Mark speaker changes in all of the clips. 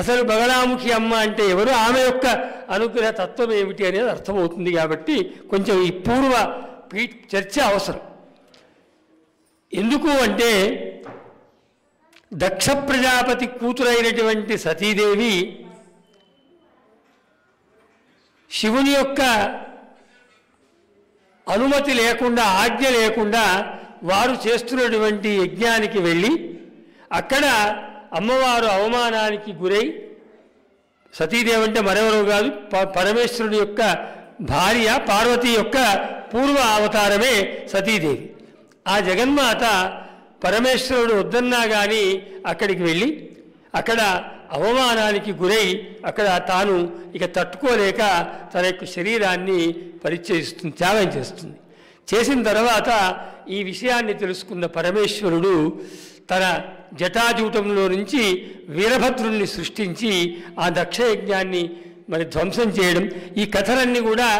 Speaker 1: అసలు బగళాముఖి అమ్మ అంటే ఎవరు, ఆమె యొక్క అనుగ్రహ తత్వం ఏమిటి అనేది అర్థమవుతుంది. కాబట్టి కొంచెం ఈ పూర్వ చర్చ అవసరం. ఎందుకు అంటే దక్ష ప్రజాపతి కూతురైనటువంటి సతీదేవి శివుని యొక్క అనుమతి లేకుండా, ఆజ్ఞ లేకుండా వారు చేస్తున్నటువంటి యజ్ఞానికి వెళ్ళి అక్కడ అమ్మవారు అవమానానికి గురై, సతీదేవి అంటే మరెవరో కాదు, పరమేశ్వరుడి యొక్క భార్య, పార్వతి యొక్క పూర్వ అవతారమే సతీదేవి. ఆ జగన్మాత పరమేశ్వరుడు వద్దన్నా కానీ అక్కడికి వెళ్ళి అక్కడ అవమానానికి గురై అక్కడ తాను ఇక తట్టుకోలేక తన యొక్క శరీరాన్ని పరిచయిస్తుంది, త్యాగం చేస్తుంది. చేసిన తర్వాత ఈ విషయాన్ని తెలుసుకున్న పరమేశ్వరుడు తన జటాజూటంలో నుంచి వీరభద్రుణ్ణి సృష్టించి ఆ దక్షయజ్ఞాన్ని మరి ధ్వంసం చేయడం. ఈ కథలన్నీ కూడా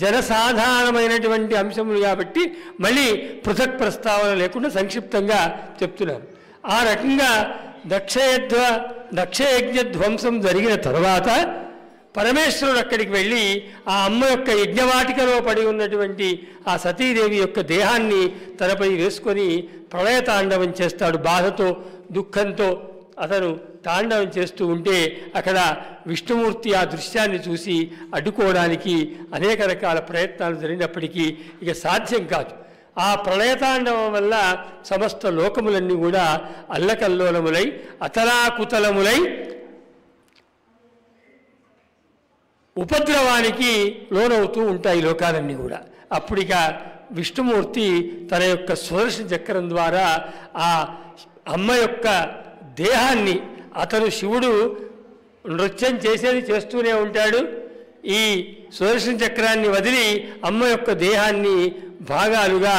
Speaker 1: జనసాధారణమైనటువంటి అంశములు కాబట్టి మళ్ళీ పృథక్ ప్రస్తావన లేకుండా సంక్షిప్తంగా చెప్తున్నారు. ఆ రకంగా దక్షయజ్ఞ ధ్వంసం జరిగిన తర్వాత పరమేశ్వరుడు అక్కడికి వెళ్ళి ఆ అమ్మ యొక్క యజ్ఞవాటికలో పడి ఉన్నటువంటి ఆ సతీదేవి యొక్క దేహాన్ని తనపై వేసుకొని ప్రళయ తాండవం చేస్తాడు. బాధతో, దుఃఖంతో అతను తాండవం చేస్తూ ఉంటే అక్కడ విష్ణుమూర్తి ఆ దృశ్యాన్ని చూసి అడ్డుకోవడానికి అనేక రకాల ప్రయత్నాలు జరిగినప్పటికీ ఇక సాధ్యం కాదు. ఆ ప్రళయతాండవం వల్ల సమస్త లోకములన్నీ కూడా అల్లకల్లోలములై అతలాకుతలములై ఉపద్రవానికి లోనవుతూ ఉంటాయి లోకాలన్నీ కూడా. అప్పుడిక విష్ణుమూర్తి తన యొక్క సుదర్శన చక్రం ద్వారా ఆ అమ్మ యొక్క దేహాన్ని, అతను శివుడు నృత్యం చేసేది చేస్తూనే ఉంటాడు, ఈ సుదర్శన చక్రాన్ని వదిలి అమ్మ యొక్క దేహాన్ని భాగాలుగా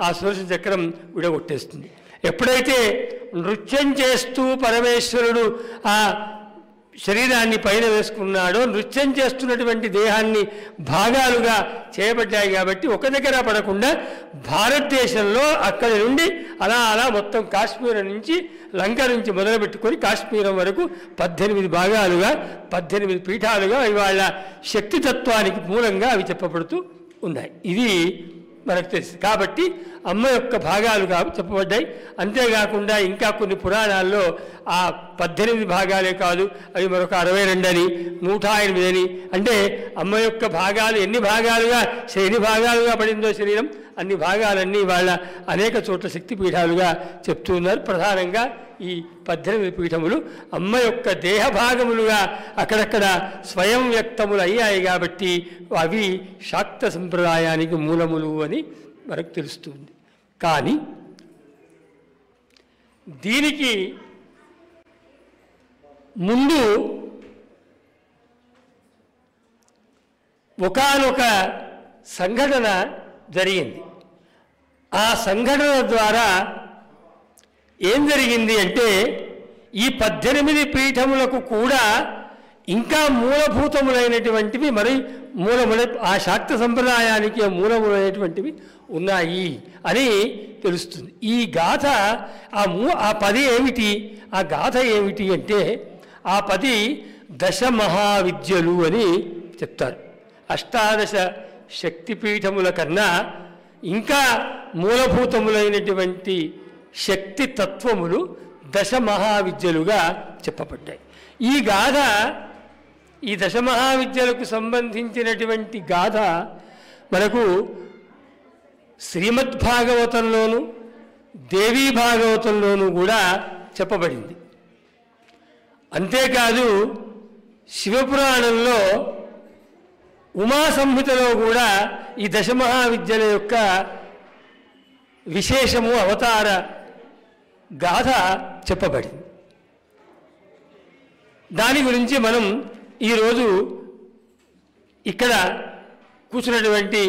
Speaker 1: ఆ సుదర్శన చక్రం విడగొట్టేస్తుంది. ఎప్పుడైతే నృత్యం చేస్తూ పరమేశ్వరుడు ఆ శరీరాన్ని పైన వేసుకున్నాడో, నృత్యం చేస్తున్నటువంటి దేహాన్ని భాగాలుగా చేయబడ్డాయి కాబట్టి ఒక దగ్గర పడకుండా భారతదేశంలో అక్కడి నుండి అలా అలా మొత్తం కాశ్మీరం నుంచి, లంక నుంచి మొదలుపెట్టుకొని కాశ్మీరం వరకు 18 భాగాలుగా 18 పీఠాలుగా ఇవాళ శక్తితత్వానికి మూలంగా అవి చెప్పబడుతూ ఉన్నాయి. ఇది మనకు తెలుసు. కాబట్టి అమ్మ యొక్క భాగాలుగా చెప్పబడ్డాయి. అంతేకాకుండా ఇంకా కొన్ని పురాణాల్లో ఆ 18 భాగాలే కాదు, అవి మరొక 62 అని, 108 అని, అంటే అమ్మ యొక్క భాగాలు ఎన్ని భాగాలుగా పడిందో శరీరం అన్ని భాగాలన్నీ వాళ్ళ అనేక చోట్ల శక్తిపీఠాలుగా చెప్తూ ఉన్నారు. ప్రధానంగా ఈ 18 పీఠములు అమ్మ యొక్క దేహ భాగములుగా అక్కడక్కడ స్వయం వ్యక్తములు అయ్యాయి కాబట్టి అవి శాక్త సంప్రదాయానికి మూలములు అని మనకు తెలుస్తుంది. కానీ దీనికి ముందు ఒకానొక సంఘటన జరిగింది. ఆ సంఘటన ద్వారా ఏం జరిగింది అంటే ఈ 18 పీఠములకు కూడా ఇంకా మూలభూతములైనటువంటివి, మరి ఆ శాక్త సంప్రదాయానికి మూలములైనటువంటివి ఉన్నాయి అని తెలుస్తుంది. ఈ గాథ ఆ 10 ఏమిటి, ఆ గాథ ఏమిటి అంటే ఆ 10 దశమహావిద్యలు అని చెప్తారు. 18 శక్తిపీఠముల కన్నా ఇంకా మూలభూతములైనటువంటి శక్తి తత్వములు దశమహావిద్యలుగా చెప్పబడ్డాయి. ఈ గాథ, ఈ దశమహావిద్యలకు సంబంధించినటువంటి గాథ మనకు శ్రీమద్భాగవతంలోను దేవీ భాగవతంలోనూ కూడా చెప్పబడింది. అంతేకాదు శివపురాణంలో ఉమా సంహితలో కూడా ఈ దశమహావిద్యల యొక్క విశేషము, అవతార గాథ చెప్పబడింది. దాని గురించి మనం ఈరోజు ఇక్కడ కూర్చున్నటువంటి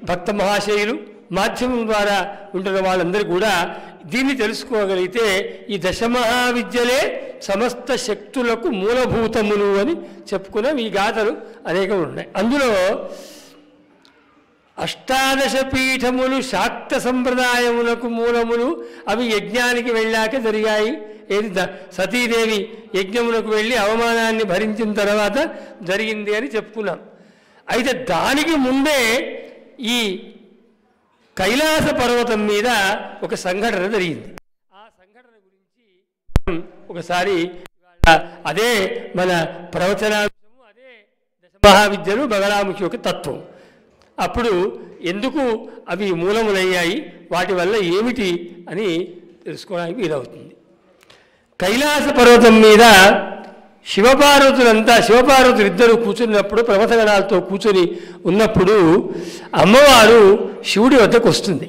Speaker 1: భక్త మహాశయులు, మాధ్యమం ద్వారా ఉంటున్న వాళ్ళందరూ కూడా దీన్ని తెలుసుకోగలిగితే ఈ దశమహావిద్యలే సమస్త శక్తులకు మూలభూతములు అని చెప్పుకున్నాం. ఈ గాథలు అనేకం ఉన్నాయి. అందులో అష్టాదశ పీఠములు శాక్త సంప్రదాయములకు మూలములు. అవి యజ్ఞానికి వెళ్ళాక జరిగాయి. ఏది సతీదేవి యజ్ఞములకు వెళ్ళి అవమానాన్ని భరించిన తర్వాత జరిగింది అని చెప్పుకున్నాం. అయితే దానికి ముందే ఈ కైలాస పర్వతం మీద ఒక సంఘటన జరిగింది. ఆ సంఘటన గురించి మనం ఒకసారి అదే మన ప్రవచనాంశము, అదే దశమహావిద్యలు బగలాముఖి యొక్క తత్వం. అప్పుడు ఎందుకు అవి మూలములయ్యాయి, వాటి వల్ల ఏమిటి అని తెలుసుకోవడానికి వీలవుతుంది. కైలాస పర్వతం మీద శివపార్వతులు ఇద్దరు కూర్చున్నప్పుడు, ప్రమథగణాలతో కూర్చొని ఉన్నప్పుడు అమ్మవారు శివుడి వద్దకు వస్తుంది.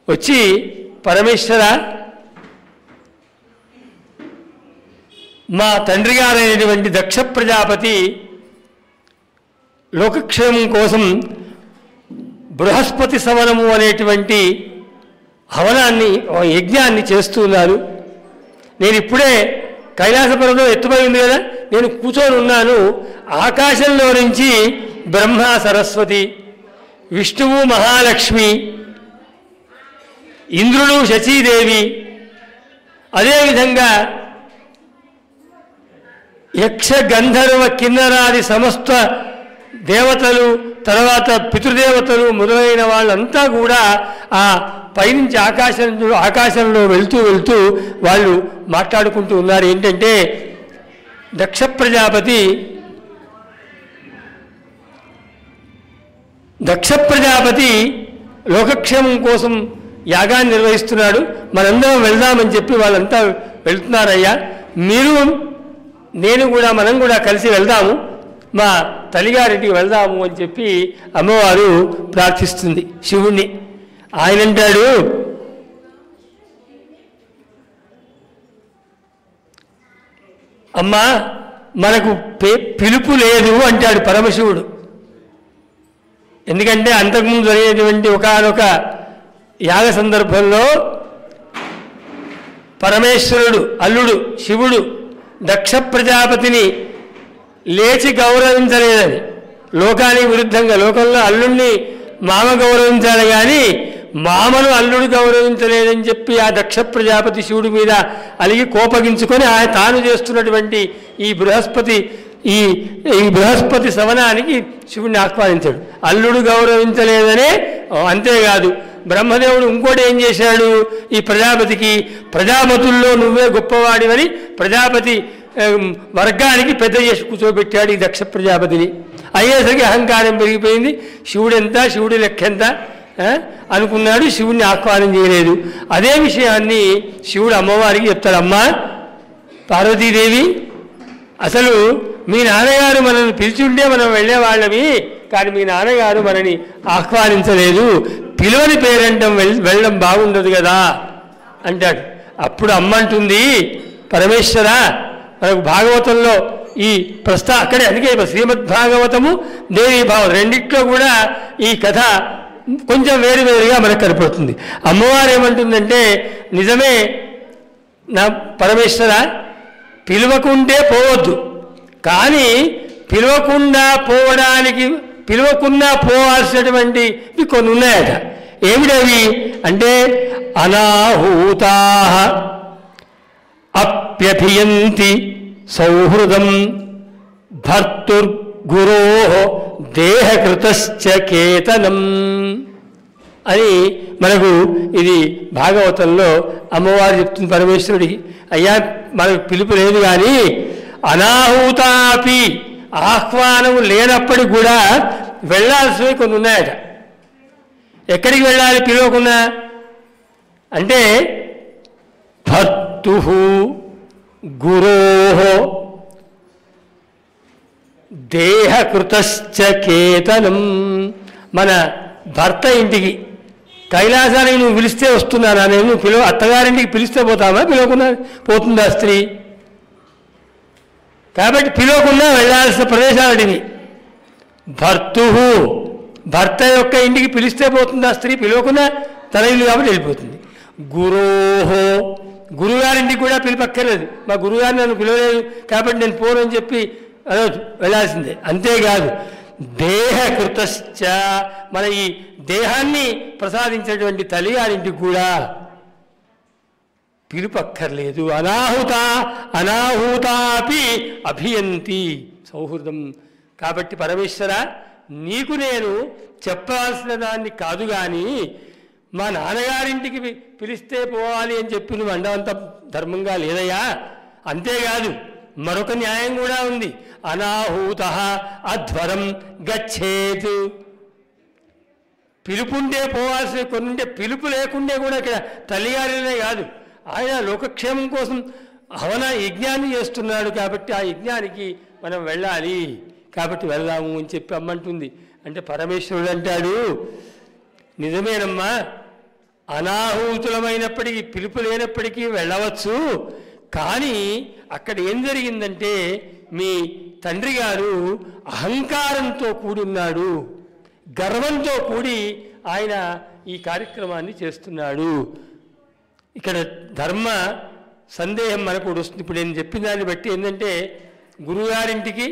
Speaker 1: వచ్చి, పరమేశ్వర, మా తండ్రి గారైనటువంటి దక్ష ప్రజాపతి లోకక్షేమం కోసం బృహస్పతి సవనము అనేటువంటి యజ్ఞాన్ని చేస్తున్నారు. నేను ఇప్పుడే కైలాస పర్వతం ఎత్తుపై ఉంది కదా, నేను కూర్చొని ఉన్నాను. ఆకాశంలో నుంచి బ్రహ్మ సరస్వతి, విష్ణువు మహాలక్ష్మి, ఇంద్రుడు శచీదేవి, అదేవిధంగా యక్ష గంధర్వ కిన్నరాది సమస్త దేవతలు, తర్వాత పితృదేవతలు మొదలైన వాళ్ళంతా కూడా ఆ పైనుంచి ఆకాశంలో వెళ్తూ వాళ్ళు మాట్లాడుకుంటూ ఉన్నారు. ఏంటంటే, దక్ష ప్రజాపతి లోకక్షేమం కోసం యాగాన్ని నిర్వహిస్తున్నాడు, మనందరం వెళ్దామని చెప్పి వాళ్ళంతా వెళ్తున్నారయ్యా, మనం కూడా కలిసి వెళ్దాము, మా తల్లిగారింటికి వెళ్దాము అని చెప్పి అమ్మవారు ప్రార్థిస్తుంది శివుణ్ణి. ఆయన అంటాడు, అమ్మా మనకు పిలుపు లేదు అంటాడు పరమశివుడు. ఎందుకంటే అంతకుముందు జరిగేటువంటి ఒకానొక యాగ సందర్భంలో పరమేశ్వరుడు అల్లుడు శివుడు దక్ష ప్రజాపతిని లేచి గౌరవించలేదని, లోకానికి విరుద్ధంగా, లోకంలో అల్లుడిని మామ గౌరవించాలి కానీ మామను అల్లుడు గౌరవించలేదని చెప్పి ఆ దక్ష ప్రజాపతి శివుడి మీద అలిగి కోపగించుకొని తాను చేస్తున్నటువంటి ఈ బృహస్పతి సవనానికి శివుడిని ఆహ్వానించాడు. అల్లుడు గౌరవించలేదనే, అంతేకాదు బ్రహ్మదేవుడు ఇంకోటి ఏం చేశాడు, ఈ ప్రజాపతుల్లో నువ్వే గొప్పవాడివని ప్రజాపతి వర్గానికి పెద్ద చేసి కూర్చోబెట్టాడు ఈ దక్ష ప్రజాపతిని. అయ్యేసరికి అహంకారం పెరిగిపోయింది. శివుడెంత, శివుడి లెక్కెంత అనుకున్నాడు, శివుడిని ఆహ్వానం చేయలేదు. అదే విషయాన్ని శివుడు అమ్మవారికి చెప్తాడు. అమ్మా పార్వతీదేవి, అసలు మీ నాన్నగారు మనల్ని పిలిచుంటే మనం వెళ్ళేవాళ్ళమి, కానీ మీ నాన్నగారు మనని ఆహ్వానించలేదు, పిలువని పేరంటం వెళ్ళడం బాగుండదు కదా అంటాడు. అప్పుడు అమ్మ అంటుంది, పరమేశ్వర, మనకు భాగవతంలో ఈ అక్కడే, అందుకే శ్రీమద్భాగవతము దేవీభావం రెండిట్లో కూడా ఈ కథ కొంచెం వేరువేరుగా మనకు కనపడుతుంది. అమ్మవారు ఏమంటుందంటే, నిజమే నా పరమేశ్వర, పిలవకుంటే పోవద్దు, కానీ పిలవకుండా పోవాల్సినటువంటివి కొన్ని ఉన్నాయట. ఏమిటవి అంటే, అనాహూతా అప్యభియంతి సౌహృదం భర్తుర్గురో దేహకృతశ్చ కేతనం అని మనకు ఇది భాగవతంలో అమ్మవారు చెప్తుంది పరమేశ్వరుడికి. అయ్యా మనకు పిలుపు లేదు కానీ అనాహూతాపి, ఆహ్వానం లేనప్పటికి కూడా వెళ్ళాల్సినవి కొన్ని ఉన్నాయట. ఎక్కడికి వెళ్ళాలి పిలవకుండా అంటే, భర్తు గురో దేహకృతశ్చ కేతనం, మన భర్త ఇంటికి కైలాసానికి నువ్వు పిలిస్తే వస్తున్నానా, నేను అత్తగారింటికి పిలిస్తే పోతామా, పిలవకుండా పోతుందా స్త్రీ? కాబట్టి పిలవకుండా వెళ్ళాల్సిన ప్రదేశాలు. భర్త యొక్క ఇంటికి పిలిస్తే పోతుందా స్త్రీ, పిలవకుండా తన ఇల్లు కాబట్టి వెళ్ళిపోతుంది. గురోహో, గురుగారింటికి కూడా పిలిపక్కర్లేదు, మా గురుగారిని నన్ను పిలవలేదు కాబట్టి నేను పోనని చెప్పి వెళ్ళాల్సిందే. అంతేకాదు దేహకృతశ్చ, మన ఈ దేహాన్ని ప్రసాదించినటువంటి తల్లిగారింటికి కూడా పిలుపక్కర్లేదు. అనాహూతాపి అభియంతి సౌహృదం. కాబట్టి పరమేశ్వర, నీకు నేను చెప్పాల్సిన దాన్ని కాదు, కానీ మా నాన్నగారింటికి పిలిస్తే పోవాలి అని చెప్పి నువ్వు అండవంత ధర్మంగా లేదయ్యా. అంతేకాదు మరొక న్యాయం కూడా ఉంది. అనాహూత అధ్వరం గచ్చేత్. పిలుపుంటే పోవాల్సిన కొన్ని ఉంటే, పిలుపు లేకుండే కూడా ఇక్కడ తల్లిగారినే కాదు, ఆయన లోకక్షేమం కోసం హవన యజ్ఞాన్ని చేస్తున్నాడు కాబట్టి ఆ యజ్ఞానికి మనం వెళ్ళాలి, కాబట్టి వెళ్దాము అని చెప్పి అమ్మంటుంది. అంటే పరమేశ్వరుడు అంటాడు, నిజమేనమ్మా, అనాహూతులమైనప్పటికీ పిలుపు లేనప్పటికీ వెళ్ళవచ్చు, కానీ అక్కడ ఏం జరిగిందంటే మీ తండ్రి గారు అహంకారంతో కూడి ఉన్నాడు, గర్వంతో కూడి ఆయన ఈ కార్యక్రమాన్ని చేస్తున్నాడు. ఇక్కడ ధర్మ సందేహం మనకు వస్తుంది. ఇప్పుడు నేను చెప్పిన దాన్ని బట్టి ఏంటంటే, గురువుగారింటికి,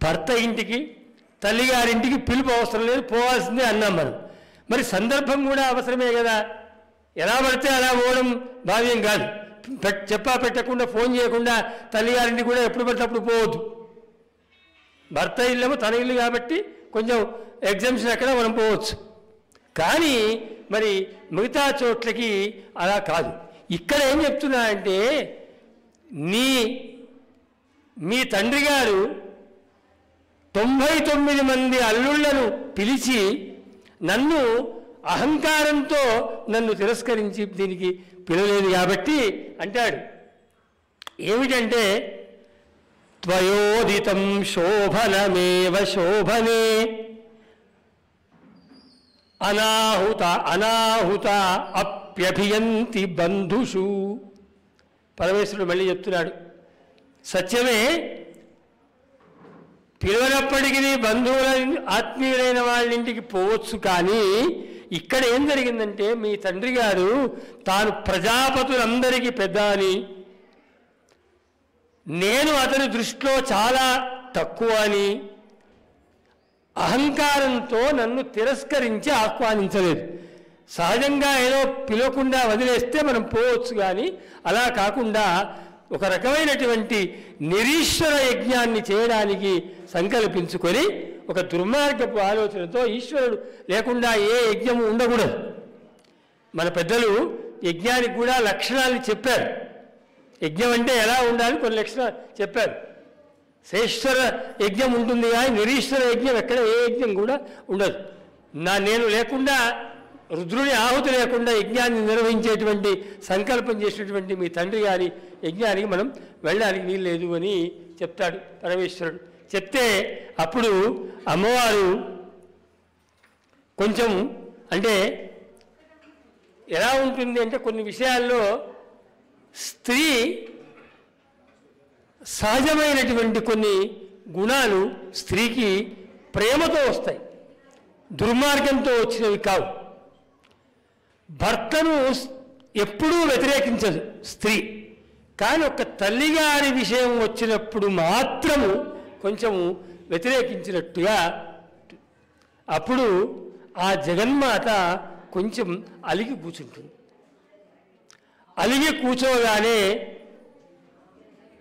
Speaker 1: భర్త ఇంటికి, తల్లిగారింటికి పిలుపు అవసరం లేదు, పోవాల్సిందే అన్నాం మనం. మరి సందర్భం కూడా అవసరమే కదా. ఎలా పడితే అలా పోవడం భావ్యం కాదు. చెప్పా పెట్టకుండా, ఫోన్ చేయకుండా తల్లిగారింటికి కూడా ఎప్పుడు పడితే అప్పుడు పోవద్దు. భర్త ఇల్లేమో తన ఇల్లు కాబట్టి కొంచెం ఎగ్జామ్షన్ అక్కడ మనం పోవచ్చు, కానీ మరి మిగతా చోట్లకి అలా కాదు. ఇక్కడ ఏం చెప్తున్నా అంటే, మీ తండ్రి గారు 99 మంది అల్లుళ్లను పిలిచి నన్ను అహంకారంతో నన్ను తిరస్కరించి దీనికి పిలవలేదు కాబట్టి అంటాడు. ఏమిటంటే, త్వయోదితం శోభనమేవ శోభనే అనాహుత అప్యభియంతి బంధుషు. పరమేశ్వరుడు మళ్ళీ చెప్తున్నాడు, సత్యమే, పిలవనప్పటికీ బంధువుల ఆత్మీయులైన వాళ్ళ ఇంటికి పోవచ్చు, కానీ ఇక్కడ ఏం జరిగిందంటే, మీ తండ్రి గారు తాను ప్రజాపతులందరికీ పెద్ద అని, నేను అతని దృష్టిలో చాలా తక్కువ అని అహంకారంతో నన్ను తిరస్కరించి ఆహ్వానించలేదు. సహజంగా ఏదో పిలవకుండా వదిలేస్తే మనం పోవచ్చు, కానీ అలా కాకుండా ఒక రకమైనటువంటి నిరీశ్వర యజ్ఞాన్ని చేయడానికి సంకల్పించుకొని ఒక దుర్మార్గపు ఆలోచనతో, ఈశ్వరుడు లేకుండా ఏ యజ్ఞము ఉండకూడదు. మన పెద్దలు యజ్ఞానికి కూడా లక్షణాలను చెప్పారు. యజ్ఞం అంటే ఎలా ఉండాలి కొన్ని లక్షణాలు చెప్పారు. శేశ్వర యజ్ఞం ఉంటుంది కానీ నిరీశ్వర యజ్ఞం ఎక్కడ ఏ యజ్ఞం కూడా ఉండదు. నేను లేకుండా, రుద్రుని ఆహుతి లేకుండా యజ్ఞాన్ని నిర్వహించేటువంటి సంకల్పం చేసినటువంటి మీ తండ్రి గారి యజ్ఞానికి మనం వెళ్ళడానికి వీల్లేదు అని చెప్తాడు పరమేశ్వరుడు. చెప్తే అప్పుడు అమ్మవారు కొంచెం, అంటే ఎలా ఉంటుంది అంటే, కొన్ని విషయాల్లో స్త్రీ సహజమైనటువంటి కొన్ని గుణాలు స్త్రీకి ప్రేమతో వస్తాయి, దుర్మార్గంతో వచ్చినవి కావు. భర్తను ఎప్పుడూ వ్యతిరేకించదు స్త్రీ, కానీ ఒక తల్లిగారి విషయం వచ్చినప్పుడు మాత్రము కొంచెము వ్యతిరేకించినట్టుగా. అప్పుడు ఆ జగన్మాత కొంచెం అలిగి కూర్చుంటుంది. అలిగి కూర్చోగానే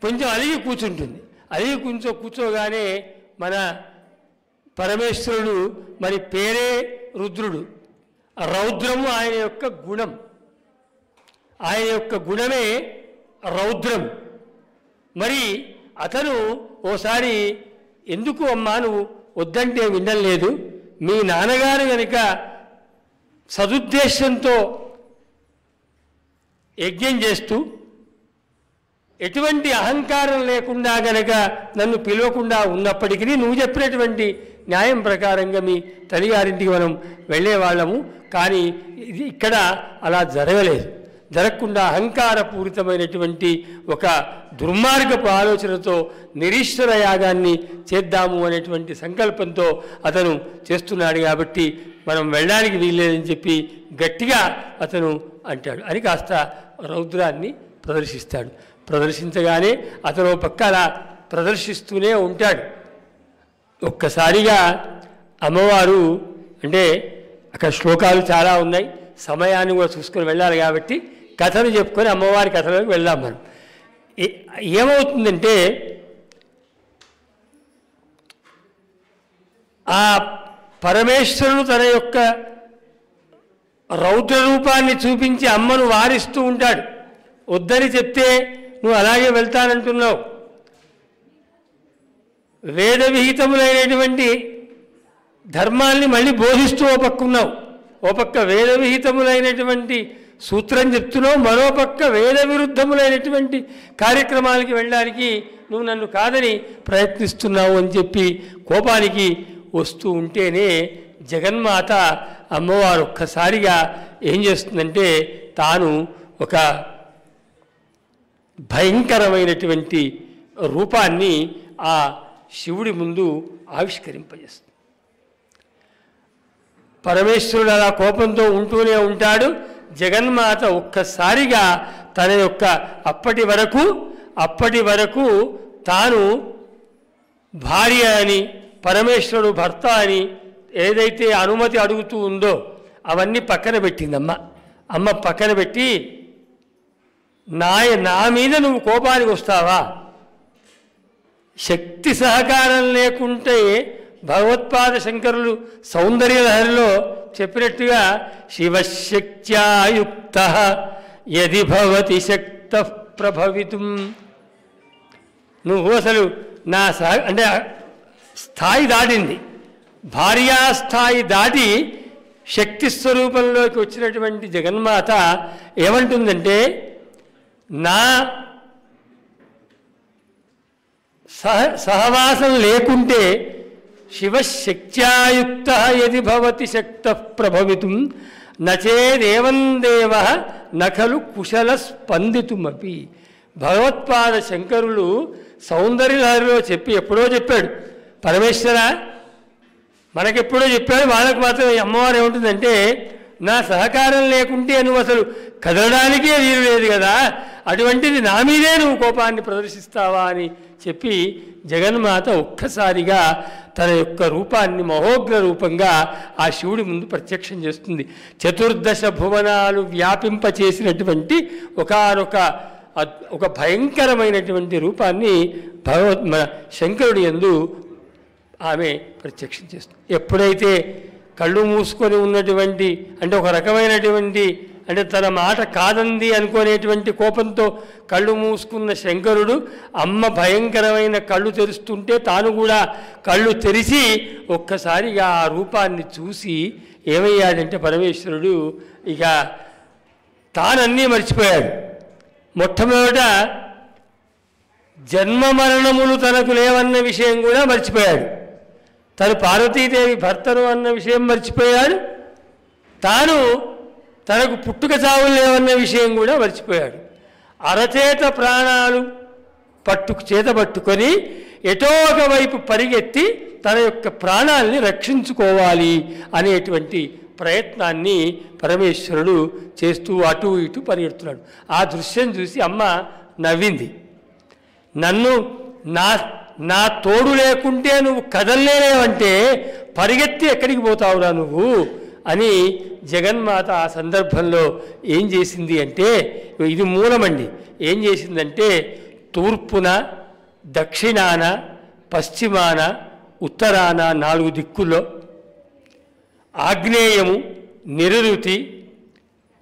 Speaker 1: కొంచెం అలిగి కూర్చుంటుంది. అలిగి కూర్చోగానే మన పరమేశ్వరుడు, మరి పేరే రుద్రుడు, రౌద్రము ఆయన యొక్క గుణం, ఆయన యొక్క గుణమే రౌద్రం. మరి అతను ఓసారి, ఎందుకు అమ్మా నువ్వు వద్దంటే వినడం లేదు, మీ నాన్నగారు కనుక సదుద్దేశంతో యజ్ఞం చేస్తూ ఎటువంటి అహంకారం లేకుండా గనక నన్ను పిలవకుండా ఉన్నప్పటికీ నువ్వు చెప్పినటువంటి న్యాయం ప్రకారంగా మీ తల్లిగారింటికి మనం వెళ్ళేవాళ్ళము, కానీ ఇది ఇక్కడ అలా జరగలేదు. జరగకుండా అహంకారపూరితమైనటువంటి ఒక దుర్మార్గపు ఆలోచనతో నిరీశ్వర యాగాన్ని చేద్దాము అనేటువంటి సంకల్పంతో అతను చేస్తున్నాడు, కాబట్టి మనం వెళ్ళడానికి వీల్లేదని చెప్పి గట్టిగా అతను అంటాడు అని కాస్త రౌద్రాన్ని ప్రదర్శిస్తాడు. ప్రదర్శించగానే అతను పక్క అలా ప్రదర్శిస్తూనే ఉంటాడు. ఒక్కసారిగా అమ్మవారు అంటే అక్కడ శ్లోకాలు చాలా ఉన్నాయి, సమయాన్ని కూడా చూసుకొని వెళ్ళాలి కాబట్టి కథను చెప్పుకొని అమ్మవారి కథలోకి వెళ్దాం. మనం ఏమవుతుందంటే ఆ పరమేశ్వరుడు తన యొక్క రౌద్ర రూపాన్ని చూపించి అమ్మను వారిస్తూ ఉంటాడు. వద్దని చెప్తే నువ్వు అలాగే వెళ్తానంటున్నావు. వేద విహితములైనటువంటి ధర్మాల్ని మళ్ళీ బోధిస్తూ ఓ పక్క ఉన్నావు. ఓ పక్క వేద విహితములైనటువంటి సూత్రం చెప్తున్నావు, మరో పక్క వేద విరుద్ధములైనటువంటి కార్యక్రమాలకి వెళ్ళడానికి నువ్వు నన్ను కాదని ప్రయత్నిస్తున్నావు అని చెప్పి కోపానికి వస్తూ ఉంటేనే జగన్మాత అమ్మవారు ఒక్కసారిగా ఏం చేస్తుందంటే తాను ఒక భయంకరమైనటువంటి రూపాన్ని ఆ శివుడి ముందు ఆవిష్కరింపజేస్తుంది. పరమేశ్వరుడు అలా కోపంతో ఉంటూనే ఉంటాడు. జగన్మాత ఒక్కసారిగా తన యొక్క అప్పటి వరకు తాను భార్య అని పరమేశ్వరుడు భర్త అని ఏదైతే అనుమతి అడుగుతూ ఉందో అవన్నీ పక్కన పెట్టిందమ్మ. అమ్మ పక్కన పెట్టి నా మీద నువ్వు కోపానికి వస్తావా? శక్తి సహకారం లేకుంటే భగవత్పాద శంకరులు సౌందర్యలహరిలో చెప్పినట్టుగా శివశక్త్యాయుక్త యది భవతి శక్త ప్రభవితుం. నువ్వు అసలు నా అంటే స్థాయి దాటింది, భార్యాస్థాయి దాటి శక్తి స్వరూపంలోకి వచ్చినటువంటి జగన్మాత ఏమంటుందంటే నా సహవాసం లేకుంటే శివశక్త్యాయుక్త యది భవతి శక్త ప్రభవితుం నచేదేవం దేవ నఖలు కుశల స్పందితుమపి. భగవత్పాద శంకరులు సౌందర్యలహరిలో ఎప్పుడో చెప్పాడు. పరమేశ్వర మనకెప్పుడో చెప్పాడు, వాళ్ళకు మాత్రం అమ్మవారు ఏముంటుందంటే నా సహకారం లేకుంటే నువ్వు అసలు కదలడానికే వీలు లేదు కదా, అటువంటిది నా మీదే నువ్వు కోపాన్ని ప్రదర్శిస్తావా అని చెప్పి జగన్మాత ఒక్కసారిగా తన యొక్క రూపాన్ని మహోగ్ర రూపంగా ఆ శివుడి ముందు ప్రత్యక్షం చేస్తుంది. చతుర్దశ భువనాలు వ్యాపింపచేసినటువంటి ఒక భయంకరమైనటువంటి రూపాన్ని మన శంకరుడి యందు ఆమె ప్రత్యక్షం చేస్తుంది. ఎప్పుడైతే కళ్ళు మూసుకొని ఉన్నటువంటి అంటే ఒక రకమైనటువంటి అంటే తన మాట కాదంది అనుకునేటువంటి కోపంతో కళ్ళు మూసుకున్న శంకరుడు అమ్మ భయంకరమైన కళ్ళు తెరుస్తుంటే తాను కూడా కళ్ళు తెరిచి ఒక్కసారిగా ఆ రూపాన్ని చూసి ఏమయ్యాడంటే పరమేశ్వరుడు ఇక తానన్నీ మర్చిపోయాడు. మొట్టమొదట జన్మ మరణములు తనకు లేవన్న విషయం కూడా మర్చిపోయాడు. తను పార్వతీదేవి భర్తను అన్న విషయం మర్చిపోయాడు. తనకు పుట్టుక చావులు లేవన్న విషయం కూడా మర్చిపోయాడు. అరచేత ప్రాణాలు పట్టుకొని ఎటో ఒకవైపు పరిగెత్తి తన యొక్క ప్రాణాలని రక్షించుకోవాలి అనేటువంటి ప్రయత్నాన్ని పరమేశ్వరుడు చేస్తూ అటు ఇటు పరిగెడుతున్నాడు. ఆ దృశ్యం చూసి అమ్మ నవ్వింది. నా తోడు లేకుంటే నువ్వు కదలలేవంటే పరిగెత్తి ఎక్కడికి పోతావురా నువ్వు అని జగన్మాత ఆ సందర్భంలో ఏం చేసింది అంటే ఇది మూలమండి. ఏం చేసిందంటే తూర్పున, దక్షిణాన, పశ్చిమాన, ఉత్తరాన 4 దిక్కుల్లో, ఆగ్నేయము, నిరుతి,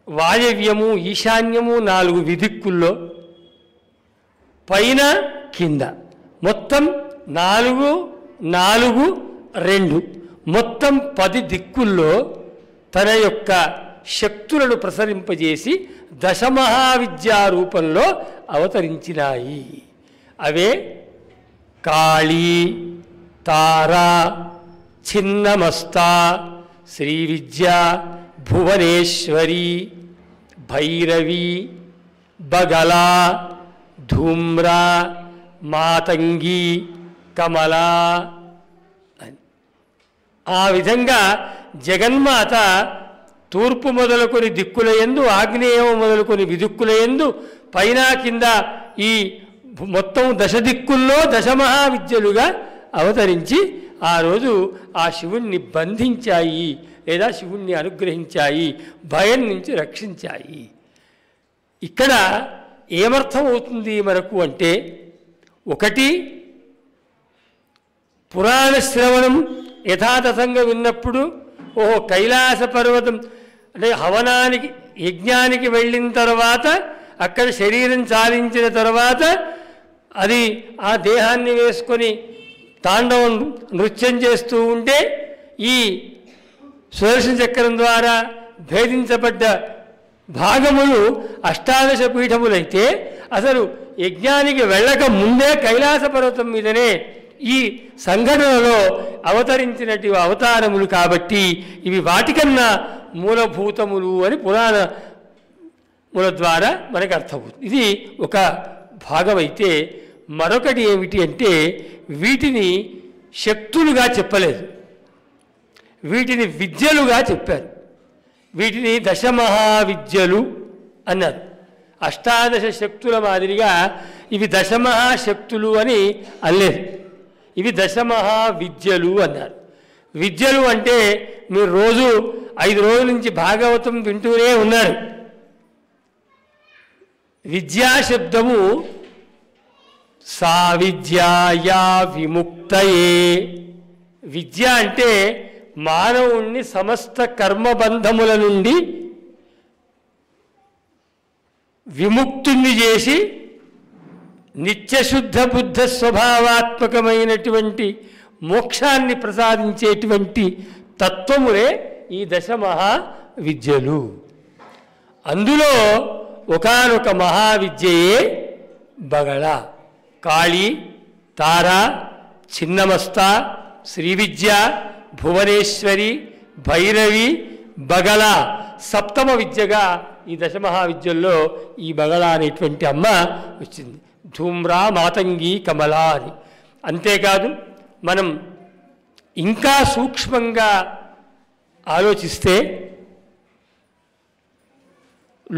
Speaker 1: వాయవ్యము, ఈశాన్యము 4 విదిక్కుల్లో, పైన కింద మొత్తం 4, 2 మొత్తం 10 దిక్కుల్లో తన యొక్క శక్తులను ప్రసరింపజేసి దశమహావిద్యా రూపంలో అవతరించినాయి. అవే కాళీ, తారా, చిన్నమస్తా, శ్రీ విద్య, భువనేశ్వరి, భైరవి, బగలా, ధూమ్రా, మాతంగి, కమలా అని. ఆ విధంగా జగన్మాత తూర్పు మొదలుకొని దిక్కులయందు, ఆగ్నేయం మొదలుకొని విదిక్కులయందు, పైన కింద ఈ మొత్తం 10 దిక్కుల్లో దశమహావిద్యలుగా అవతరించి ఆ రోజు ఆ శివుణ్ణి బంధించాయి లేదా శివుణ్ణి అనుగ్రహించాయి, భయం నుంచి రక్షించాయి. ఇక్కడ ఏమర్థం అవుతుంది మనకు అంటే, ఒకటి పురాణ శ్రవణం యథాతథంగా విన్నప్పుడు ఓహో కైలాస పర్వతం అంటే హవనానికి యజ్ఞానికి వెళ్ళిన తర్వాత అక్కడ శరీరం చాలించిన తర్వాత అది ఆ దేహాన్ని వేసుకొని తాండవం నృత్యం చేస్తూ ఉంటే ఈ సుదర్శన చక్రం ద్వారా భేదించబడ్డ భాగములు అష్టాదశ పీఠములైతే అసలు యజ్ఞానికి వెళ్ళక ముందే కైలాస పర్వతం మీదనే ఈ సంఘటనలో అవతరించినటువంటి అవతారములు కాబట్టి ఇవి వాటికన్నా మూలభూతములు అని పురాణముల ద్వారా మనకు అర్థమవుతుంది. ఇది ఒక భాగమైతే మరొకటి ఏమిటి అంటే వీటిని శక్తులుగా చెప్పలేదు, వీటిని విద్యలుగా చెప్పారు. వీటిని దశమహావిద్యలు అన్నారు. అష్టాదశ శక్తుల మాదిరిగా ఇవి దశమహాశక్తులు అని అనలేదు, ఇవి దశమహావిద్యలు అన్నారు. విద్యలు అంటే మీరు రోజు 5 రోజుల నుంచి భాగవతం వింటూనే ఉన్నారు. విద్యా శబ్దము సా విద్యాయా విముక్తయే. విద్య అంటే మానవుణ్ణి సమస్త కర్మబంధముల నుండి విముక్తుణ్ణి చేసి నిత్యశుద్ధ బుద్ధ స్వభావాత్మకమైనటువంటి మోక్షాన్ని ప్రసాదించేటువంటి తత్వములే ఈ దశమహావిద్యలు. అందులో ఒకానొక మహావిద్యయే బగళ. కాళీ, తార, చిన్నమస్త, శ్రీవిద్య, భువనేశ్వరి, భైరవి, బగళ సప్తమ విద్యగా ఈ దశమహావిద్యల్లో ఈ బగళ అనేటువంటి అమ్మ వచ్చింది. ధూమ్రా, మాతంగి, కమల అని. అంతేకాదు మనం ఇంకా సూక్ష్మంగా ఆలోచిస్తే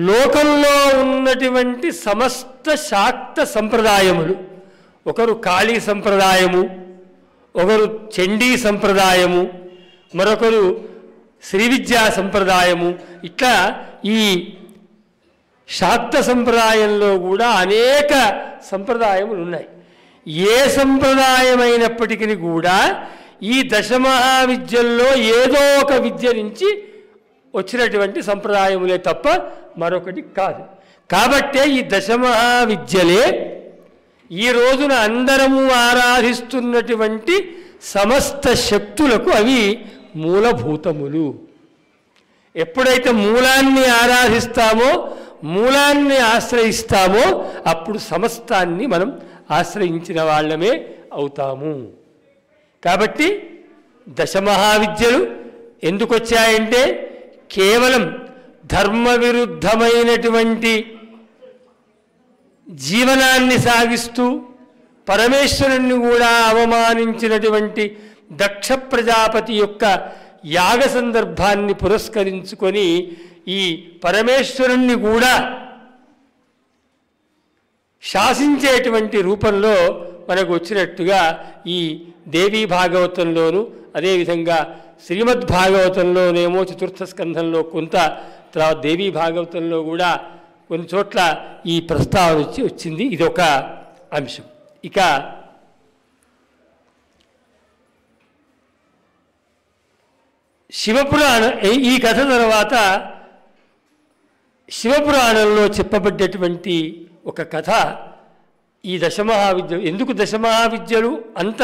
Speaker 1: లోకంలో ఉన్నటువంటి సమస్త శాక్త సంప్రదాయములు, ఒకరు కాళీ సంప్రదాయము, ఒకరు చండీ సంప్రదాయము, మరొకరు శ్రీవిద్యా సంప్రదాయము, ఇట్లా ఈ శాక్త సంప్రదాయంలో కూడా అనేక సంప్రదాయములు ఉన్నాయి. ఏ సంప్రదాయమైనప్పటికీ కూడా ఈ దశమహావిద్యల్లో ఏదో ఒక విద్య నుంచి వచ్చినటువంటి సంప్రదాయములే తప్ప మరొకటి కాదు. కాబట్టే ఈ దశమహావిద్యలే ఈ రోజున అందరము ఆరాధిస్తున్నటువంటి సమస్త శక్తులకు అవి మూలభూతములు. ఎప్పుడైతే మూలాన్ని ఆరాధిస్తామో, మూలాన్ని ఆశ్రయిస్తామో అప్పుడు సమస్తాన్ని మనం ఆశ్రయించిన వాళ్ళమే అవుతాము. కాబట్టి దశమహావిద్యలు ఎందుకు వచ్చాయంటే కేవలం ధర్మ విరుద్ధమైనటువంటి జీవనాన్ని సాగిస్తూ పరమేశ్వరుణ్ణి కూడా అవమానించినటువంటి దక్ష ప్రజాపతి యొక్క యాగ సందర్భాన్ని పురస్కరించుకొని ఈ పరమేశ్వరుణ్ణి కూడా శాసించేటువంటి రూపంలో మనకు వచ్చినట్టుగా ఈ దేవీ భాగవతంలోను, అదేవిధంగా శ్రీమద్భాగవతంలోనేమో చతుర్థ స్కంధంలో కొంత, తర్వాత దేవీ భాగవతంలో కూడా కొన్ని చోట్ల ఈ ప్రస్తావన వచ్చింది. ఇదొక అంశం. ఇక శివపురాణం, ఈ కథ తర్వాత శివపురాణంలో చెప్పబడ్డటువంటి ఒక కథ ఈ దశమహావిద్యలు. ఎందుకు దశమహావిద్యలు అంత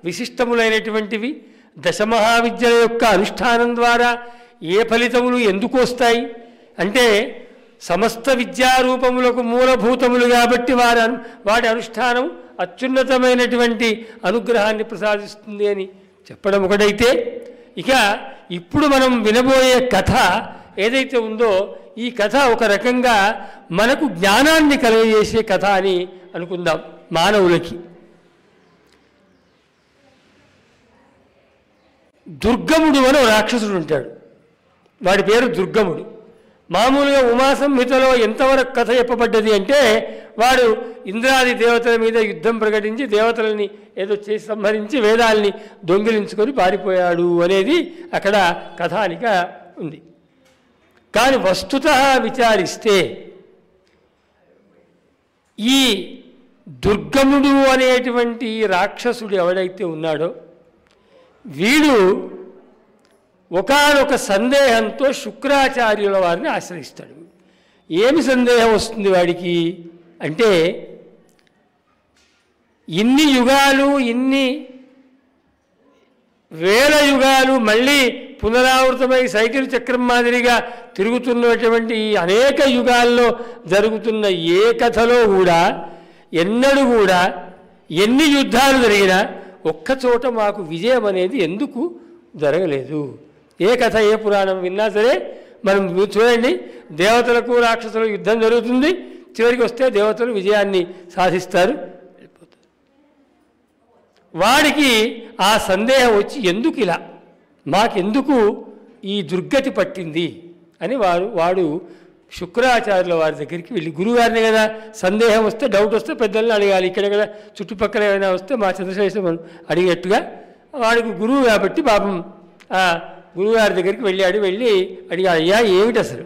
Speaker 1: విశిష్టములైనటువంటివి? దశమహావిద్యల యొక్క అనుష్ఠానం ద్వారా ఏ ఫలితములు ఎందుకు వస్తాయి అంటే సమస్త విద్యారూపములకు మూలభూతములు కాబట్టి వాటి అనుష్ఠానం అత్యున్నతమైనటువంటి అనుగ్రహాన్ని ప్రసాదిస్తుంది అని చెప్పడం ఒకటైతే, ఇక ఇప్పుడు మనం వినబోయే కథ ఏదైతే ఉందో ఈ కథ ఒక రకంగా మనకు జ్ఞానాన్ని కలుగజేసే కథ అని అనుకుందాం. మానవులకి దుర్గముడు అని రాక్షసుడు ఉంటాడు, వాడి పేరు దుర్గముడు. మామూలుగా ఉమాసంహితలో ఎంతవరకు కథ చెప్పబడ్డది అంటే వాడు ఇంద్రాది దేవతల మీద యుద్ధం ప్రకటించి దేవతలని ఏదో చేసి సంహరించి వేదాల్ని దొంగిలించుకొని పారిపోయాడు అనేది అక్కడ కథానిక ఉంది. కానీ వస్తుతః విచారిస్తే ఈ దుర్గముడు అనేటువంటి రాక్షసుడు ఎవడైతే ఉన్నాడో వీడు ఒకానొక సందేహంతో శుక్రాచార్యుల వారిని ఆశ్రయిస్తాడు. ఏమి సందేహం వస్తుంది వాడికి అంటే, ఇన్ని యుగాలు ఇన్ని వేల యుగాలు మళ్ళీ పునరావృతమై సైకిల్ చక్రం మాదిరిగా తిరుగుతున్నటువంటి అనేక యుగాల్లో జరుగుతున్న ఏ కథలో కూడా ఎన్నడూ కూడా ఎన్ని యుద్ధాలు జరిగినా ఒక్కచోట మాకు విజయం అనేది ఎందుకు జరగలేదు? ఏ కథ ఏ పురాణం విన్నా సరే మనం చూడండి, దేవతలకు రాక్షసులకు యుద్ధం జరుగుతుంది, చివరికి వస్తే దేవతలు విజయాన్ని సాధిస్తారు, వెళ్ళిపోతారు. వాడికి ఆ సందేహం వచ్చి ఎందుకు ఇలా మాకెందుకు ఈ దుర్గతి పట్టింది అని వాడు శుక్రాచార్యుల వారి దగ్గరికి వెళ్ళి, గురువుగారిని కదా సందేహం వస్తే డౌట్ వస్తే పెద్దల్ని అడగాలి, ఇక్కడ కదా చుట్టుపక్కల ఏమైనా వస్తే మా చంద్రశేషం అడిగేట్టుగా వాడికి గురువు కాబట్టి పాపం గురువుగారి దగ్గరికి వెళ్ళి అడిగాడు, అయ్యా ఏమిటి అసలు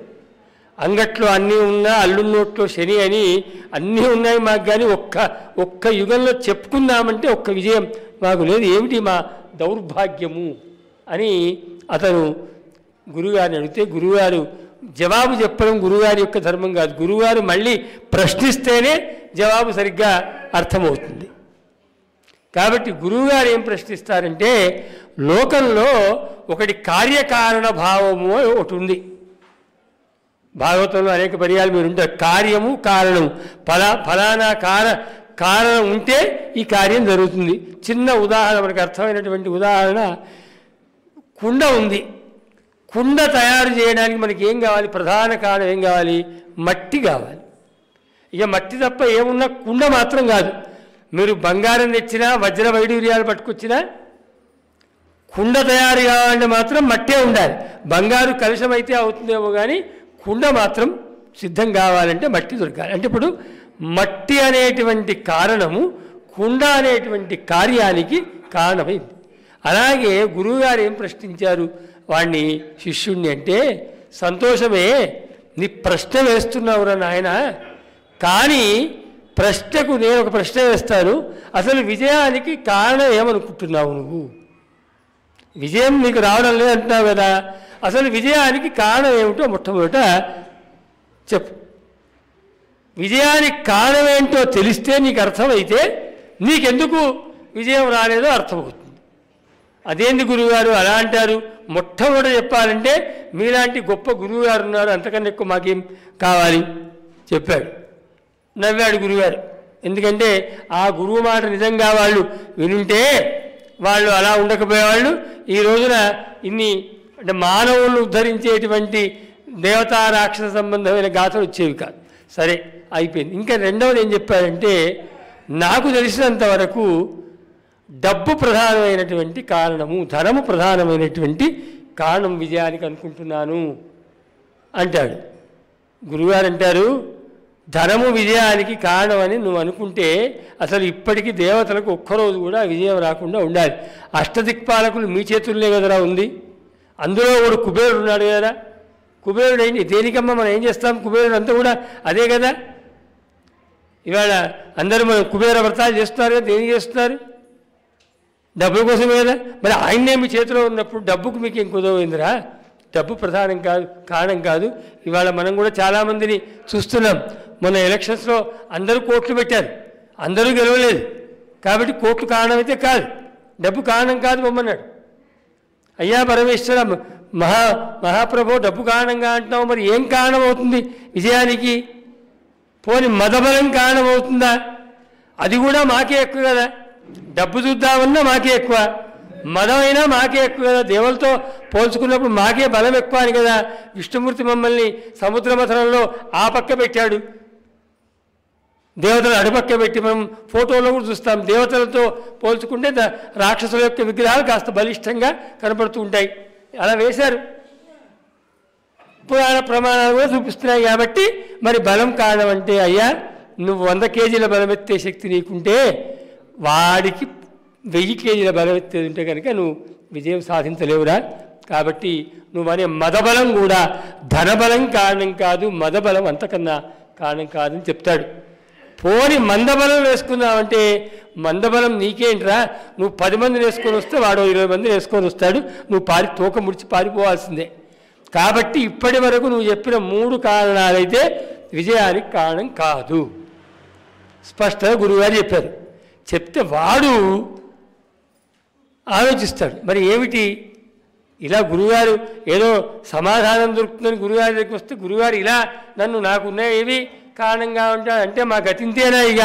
Speaker 1: అంగట్లో అన్నీ ఉన్నా అల్లున్నోట్లో శని అని అన్నీ ఉన్నాయి మాకు, కానీ ఒక్క యుగంలో చెప్పుకుందామంటే ఒక్క విజయం మాకు లేదు, ఏమిటి మా దౌర్భాగ్యము అని అతను గురువుగారిని అడిగితే గురువుగారు జవాబు చెప్పడం గురువుగారి యొక్క ధర్మం కాదు, గురువుగారు మళ్ళీ ప్రశ్నిస్తేనే జవాబు సరిగ్గా అర్థమవుతుంది. కాబట్టి గురువుగారు ఏం ప్రశ్నిస్తారంటే, లోకంలో ఒకటి కార్యకారణ భావము ఒకటి ఉంది. భాగవతంలో అనేక పర్యాలు మీరు ఉంటారు, కార్యము కారణము, ఫలానా కారణం ఉంటే ఈ కార్యం జరుగుతుంది. చిన్న ఉదాహరణ, మనకు అర్థమైనటువంటి ఉదాహరణ, కుండ ఉంది. కుండ తయారు చేయడానికి మనకి ఏం కావాలి? ప్రధాన కారణం ఏం కావాలి? మట్టి కావాలి. ఇక మట్టి తప్ప ఏమున్నా కుండ మాత్రం కాదు. మీరు బంగారం తెచ్చినా వజ్ర వైడూర్యాలు పట్టుకొచ్చినా కుండ తయారు కావాలంటే మాత్రం మట్టే ఉండాలి. బంగారు కలుషం అయితే అవుతుందేమో కానీ కుండ మాత్రం సిద్ధం కావాలంటే మట్టి దొరకాలి. అంటే ఇప్పుడు మట్టి అనేటువంటి కారణము కుండ అనేటువంటి కార్యానికి కారణమైంది. అలాగే గురువుగారు ఏం ప్రశ్నించారు వాడిని, శిష్యుణ్ణి అంటే, సంతోషమే నీ ప్రశ్న వేస్తున్నావురా నాయన, కానీ ప్రశ్నకు నేను ఒక ప్రశ్న వేస్తాను, అసలు విజయానికి కారణం ఏమనుకుంటున్నావు నువ్వు? విజయం నీకు రావడం లేదంటున్నావు కదా, అసలు విజయానికి కారణం ఏమిటో మొట్టమొదట చెప్పు. విజయానికి కారణం ఏంటో తెలిస్తే నీకు అర్థమైతే నీకెందుకు విజయం రాలేదో అర్థమవుతుంది. అదేంది గురువుగారు అలా అంటారు? మొట్టమొదట చెప్పాలంటే మీలాంటి గొప్ప గురువుగారు ఉన్నారు, అంతకన్నా ఎక్కువ మాకేం కావాలి చెప్పాడు. నవ్వాడు గురువుగారు. ఎందుకంటే ఆ గురువు మాట నిజంగా వాళ్ళు వినుంటే వాళ్ళు అలా ఉండకపోయేవాళ్ళు. ఈ రోజున ఇన్ని అంటే మానవులను ఉద్ధరించేటువంటి దేవతా రాక్షస సంబంధమైన గాథలు వచ్చేవి కాదు. సరే అయిపోయింది. ఇంకా రెండవది ఏం చెప్పారంటే, నాకు తెలిసినంత వరకు డబ్బు ప్రధానమైనటువంటి కారణము, ధనము ప్రధానమైనటువంటి కారణం విజయానికి అనుకుంటున్నాను అంటాడు. గురువుగారు అంటారు, ధనము విజయానికి కారణమని నువ్వు అనుకుంటే అసలు ఇప్పటికీ దేవతలకు ఒక్కరోజు కూడా విజయం రాకుండా ఉండాలి. అష్టదిక్పాలకులు మీ చేతుల్లోనే కదరా ఉంది. అందులో కూడా కుబేరుడు ఉన్నాడు కదా. కుబేరుడు ఏంటి? దేనికమ్మా మనం ఏం చేస్తాం? కుబేరుడు అంతా కూడా అదే కదా. ఇవాళ అందరూ మనం కుబేర వ్రతాలు చేస్తున్నారు కదా. దేనికి చేస్తున్నారు? డబ్బుల కోసమే కదా. మరి ఆయన్నే మీ చేతిలో ఉన్నప్పుడు డబ్బుకు మీకు ఏం కుదవైందిరా? డబ్బు ప్రధానం కాదు, కారణం కాదు. ఇవాళ మనం కూడా చాలామందిని చూస్తున్నాం. మొన్న ఎలక్షన్స్లో అందరూ కోట్లు పెట్టారు, అందరూ గెలవలేదు. కాబట్టి కోట్లు కారణమైతే కాదు, డబ్బు కారణం కాదు బొమ్మన్నాడు. అయ్యా పరమేశ్వర మహాప్రభు డబ్బు కారణంగా అంటున్నావు, మరి ఏం కారణం అవుతుంది విజయానికి? పోని మదబలం కారణం అవుతుందా? అది కూడా మాకే ఎక్కువ కదా. డబ్బు చూద్దామన్నా మాకే ఎక్కువ, మదమైనా మాకే ఎక్కువ కదా. దేవులతో పోల్చుకున్నప్పుడు మాకే బలం ఎక్కువ అని కదా విష్ణుమూర్తి మమ్మల్ని సముద్ర మథనంలో ఆ పక్క పెట్టాడు, దేవతలు అడుపక్క పెట్టి మనం ఫోటోలో కూడా చూస్తాం. దేవతలతో పోల్చుకుంటే రాక్షసుల యొక్క విగ్రహాలు కాస్త బలిష్టంగా కనపడుతూ ఉంటాయి. అలా వేశారు. పురాణ ప్రమాణాలు కూడా చూపిస్తున్నాయి. కాబట్టి మరి బలం కారణం అంటే అయ్యా నువ్వు 100 కేజీల బలం ఎత్తే శక్తి నీకుంటే వాడికి 1000 కేజీల బలం ఎత్తేది ఉంటే కనుక నువ్వు విజయం సాధించలేవురా. కాబట్టి నువ్వనే మదబలం కూడా ధనబలం కారణం కాదు, మదబలం అంతకన్నా కారణం కాదని చెప్తాడు. పోని మందబలం వేసుకున్నావంటే మందబలం నీకేంట్రా, నువ్వు 10 మందిని వేసుకొని వస్తే వాడు 20 మందిని వేసుకొని వస్తాడు, నువ్వు తోక ముడిచి పారిపోవాల్సిందే. కాబట్టి ఇప్పటి వరకు నువ్వు చెప్పిన 3 కారణాలైతే విజయానికి కారణం కాదు స్పష్టంగా గురువుగారు చెప్పారు. చెప్తే వాడు ఆలోచిస్తాడు, మరి ఏమిటి ఇలా గురువుగారు ఏదో సమాధానం దొరుకుతుందని గురువుగారి దగ్గరికి వస్తే గురువుగారు ఇలా నాకున్న ఏవి కారణంగా ఉంటాడు అంటే మా గతింతేనా ఇక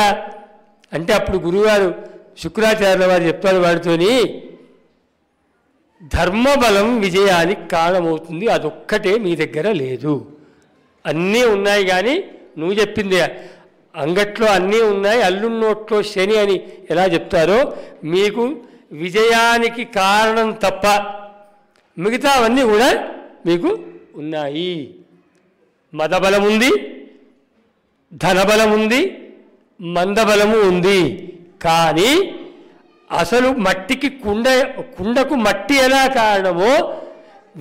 Speaker 1: అంటే అప్పుడు గురువుగారు శుక్రాచార్యుల వారు చెప్తారు వాడితోని, ధర్మబలం విజయానికి కారణమవుతుంది, అదొక్కటే మీ దగ్గర లేదు. అన్నీ ఉన్నాయి కానీ నువ్వు చెప్పిందే అంగట్లో అన్నీ ఉన్నాయి, అల్లున్నోట్లో శని అని ఎలా చెప్తారో మీకు విజయానికి కారణం తప్ప మిగతావన్నీ కూడా మీకు ఉన్నాయి. మదబలం ఉంది, ధనబలం ఉంది, మందబలము ఉంది. కానీ అసలు మట్టికి కుండకు మట్టి ఎలా కారణమో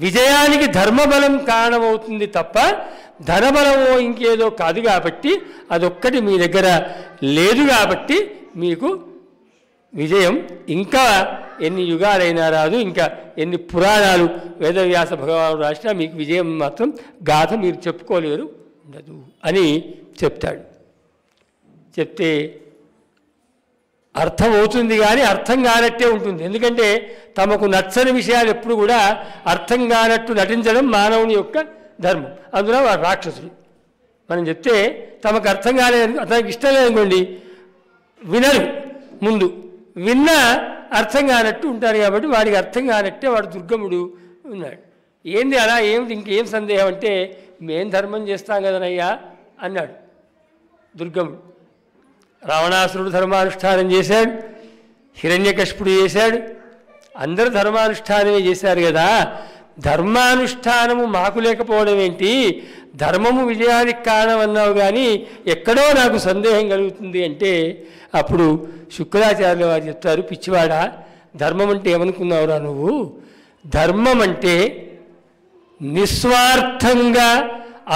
Speaker 1: విజయానికి ధర్మబలం కారణమవుతుంది తప్ప ధనబలమో ఇంకేదో కాదు. కాబట్టి అదొక్కటి మీ దగ్గర లేదు. కాబట్టి మీకు విజయం ఇంకా ఎన్ని యుగాలైనా రాదు, ఇంకా ఎన్ని పురాణాలు వేదవ్యాస భగవానుడు రాసినా మీకు విజయం మాత్రం గాథ మీరు చెప్పుకోలేరు ఉండదు అని చెప్తాడు. చెప్తే అర్థం అవుతుంది కానీ అర్థం కానట్టే ఉంటుంది. ఎందుకంటే తమకు నచ్చని విషయాలు ఎప్పుడు కూడా అర్థం కానట్టు నటించడం మానవుని యొక్క ధర్మం. అందులో వాడు రాక్షసుడు. మనం చెప్తే తమకు అర్థం కాలేదు, అతనికి ఇష్టం లేదనుకోండి వినరు, ముందు విన్నా అర్థం కానట్టు ఉంటారు. కాబట్టి వాడికి అర్థం కానట్టే వాడు దుర్గముడు ఉన్నాడు. ఏంది అలా ఏమిటి ఇంకేం సందేహం అంటే మేం ధర్మం చేస్తాం కదనయ్యా అన్నాడు దుర్గముడు. రావణాసురుడు ధర్మానుష్ఠానం చేశాడు, హిరణ్యకశిపుడు చేశాడు, అందరూ ధర్మానుష్ఠానమే చేశారు కదా. ధర్మానుష్ఠానము మాకు లేకపోవడం ఏంటి, ధర్మము విజయానికి కారణం అన్నావు కానీ ఎక్కడో నాకు సందేహం కలుగుతుంది అంటే అప్పుడు శుక్రాచార్యుల వారు చెప్తారు, పిచ్చివాడా ధర్మం అంటే ఏమనుకున్నావురా నువ్వు, ధర్మం అంటే నిస్వార్థంగా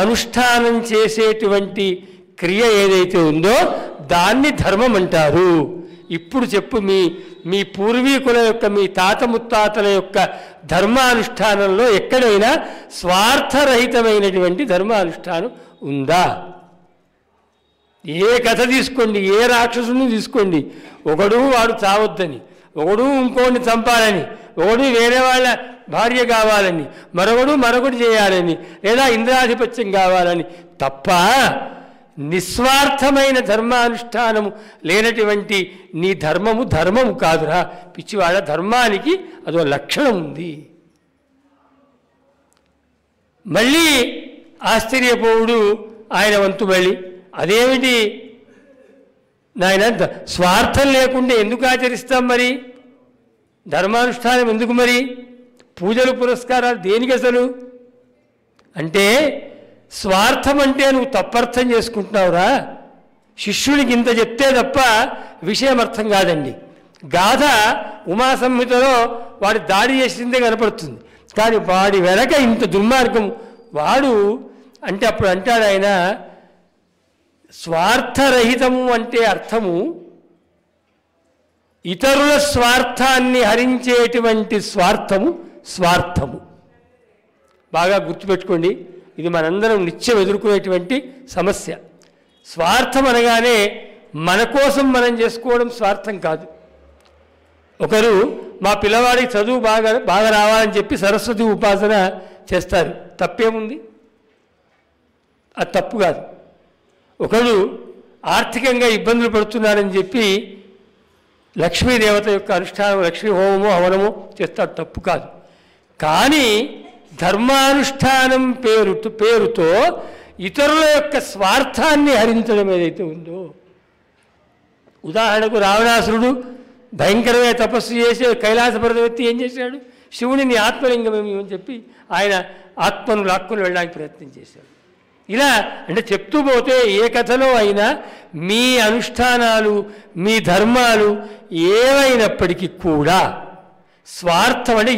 Speaker 1: అనుష్ఠానం చేసేటువంటి క్రియ ఏదైతే ఉందో దాన్ని ధర్మం అంటారు. ఇప్పుడు చెప్పు మీ పూర్వీకుల యొక్క మీ తాత ముత్తాతల యొక్క ధర్మానుష్ఠానంలో ఎక్కడైనా స్వార్థరహితమైనటువంటి ధర్మానుష్ఠానం ఉందా? ఏ కథ తీసుకోండి, ఏ రాక్షసుని తీసుకోండి, ఒకడు వాడు చావొద్దని, ఒకడు ఇంకోడిని చంపాలని, ఒకడు వేరే వాళ్ళ భార్య కావాలని, మరొకటి చేయాలని, లేదా ఇంద్రాధిపత్యం కావాలని తప్ప నిస్వార్థమైన ధర్మానుష్ఠానము లేనటువంటి నీ ధర్మము కాదురా పిచ్చివాడ. ధర్మానికి అదో లక్షణం ఉంది. మళ్ళీ ఆశ్చర్యపోవుడు ఆయన వంతు మళ్ళీ, అదేమిటి నాయన స్వార్థం లేకుండా ఎందుకు ఆచరిస్తాం మరి ధర్మానుష్ఠానం ఎందుకు మరి, పూజలు పురస్కారాలు దేనికి అసలు అంటే స్వార్థం అంటే నువ్వు తప్పర్థం చేసుకుంటున్నావురా. శిష్యుడికి ఇంత చెప్తే తప్ప విషయం అర్థం కాదండి. గాథ ఉమాసంహితలో వాడి దాడి చేసిందే కనపడుతుంది, కానీ వాడి వెనక ఇంత దుర్మార్గం వాడు అంటే అప్పుడు అంటాడు ఆయన, స్వార్థరహితము అంటే అర్థము ఇతరుల స్వార్థాన్ని హరించేటువంటి స్వార్థము. బాగా గుర్తుపెట్టుకోండి, ఇది మనందరం నిత్యం ఎదుర్కొనేటువంటి సమస్య. స్వార్థం అనగానే మన కోసం మనం చేసుకోవడం స్వార్థం కాదు. ఒకరు మా పిల్లవాడికి చదువు బాగా రావాలని చెప్పి సరస్వతి ఉపాసన చేస్తారు, తప్పేముంది, అది తప్పు కాదు. ఒకడు ఆర్థికంగా ఇబ్బందులు పడుతున్నాడని చెప్పి లక్ష్మీదేవత యొక్క అనుష్ఠానం, లక్ష్మీ హోమము హవనము చేస్తాడు, తప్పు కాదు. కానీ ధర్మానుష్ఠానం పేరుతో ఇతరుల యొక్క స్వార్థాన్ని హరించడం ఏదైతే ఉందో, ఉదాహరణకు రావణాసురుడు భయంకరమైన తపస్సు చేసి కైలాస పర్వతం ఎత్తి ఏం చేశాడు, శివుని నీ ఆత్మలింగమేమి అని చెప్పి ఆయన ఆత్మను లాక్కుని వెళ్ళడానికి ప్రయత్నం చేశాడు. ఇలా అంటే చెప్తూ పోతే ఏ కథలో అయినా మీ అనుష్ఠానాలు మీ ధర్మాలు ఏవైనప్పటికీ కూడా స్వార్థం అంటే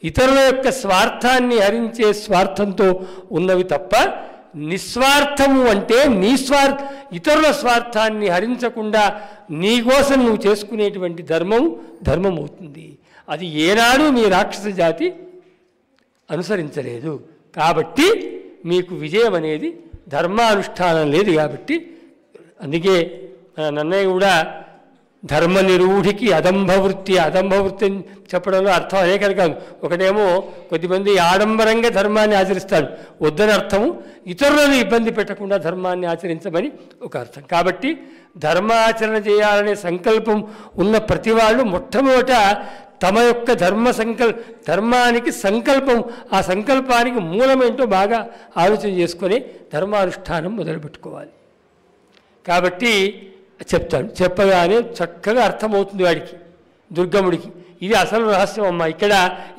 Speaker 1: ఇతరుల యొక్క స్వార్థాన్ని హరించే స్వార్థంతో ఉన్నవి తప్ప నిస్వార్థము అంటే ఇతరుల స్వార్థాన్ని హరించకుండా నీకోసం నువ్వు చేసుకునేటువంటి ధర్మం అవుతుంది. అది ఏనాడు మీ రాక్షస జాతి అనుసరించలేదు. కాబట్టి మీకు విజయం అనేది ధర్మానుష్ఠానం లేదు. కాబట్టి అందుకే నన్నయ్య కూడా ధర్మ నిరూఢికి అదంభవృత్తి అని చెప్పడంలో అర్థం అనేకలు కాదు. ఒకటేమో కొద్దిమంది ఆడంబరంగా ధర్మాన్ని ఆచరిస్తాడు, వద్దని అర్థము ఇతరులను ఇబ్బంది పెట్టకుండా ధర్మాన్ని ఆచరించమని ఒక అర్థం. కాబట్టి ధర్మాచరణ చేయాలనే సంకల్పం ఉన్న ప్రతి వాళ్ళు మొట్టమొదట తమ యొక్క ధర్మానికి సంకల్పం, ఆ సంకల్పానికి మూలమేంటో బాగా ఆలోచన చేసుకొని ధర్మానుష్ఠానం మొదలుపెట్టుకోవాలి. కాబట్టి చెప్తాడు, చెప్పగానే చక్కగా అర్థమవుతుంది వాడికి, దుర్గముడికి. ఇది అసలు రహస్యం అమ్మ.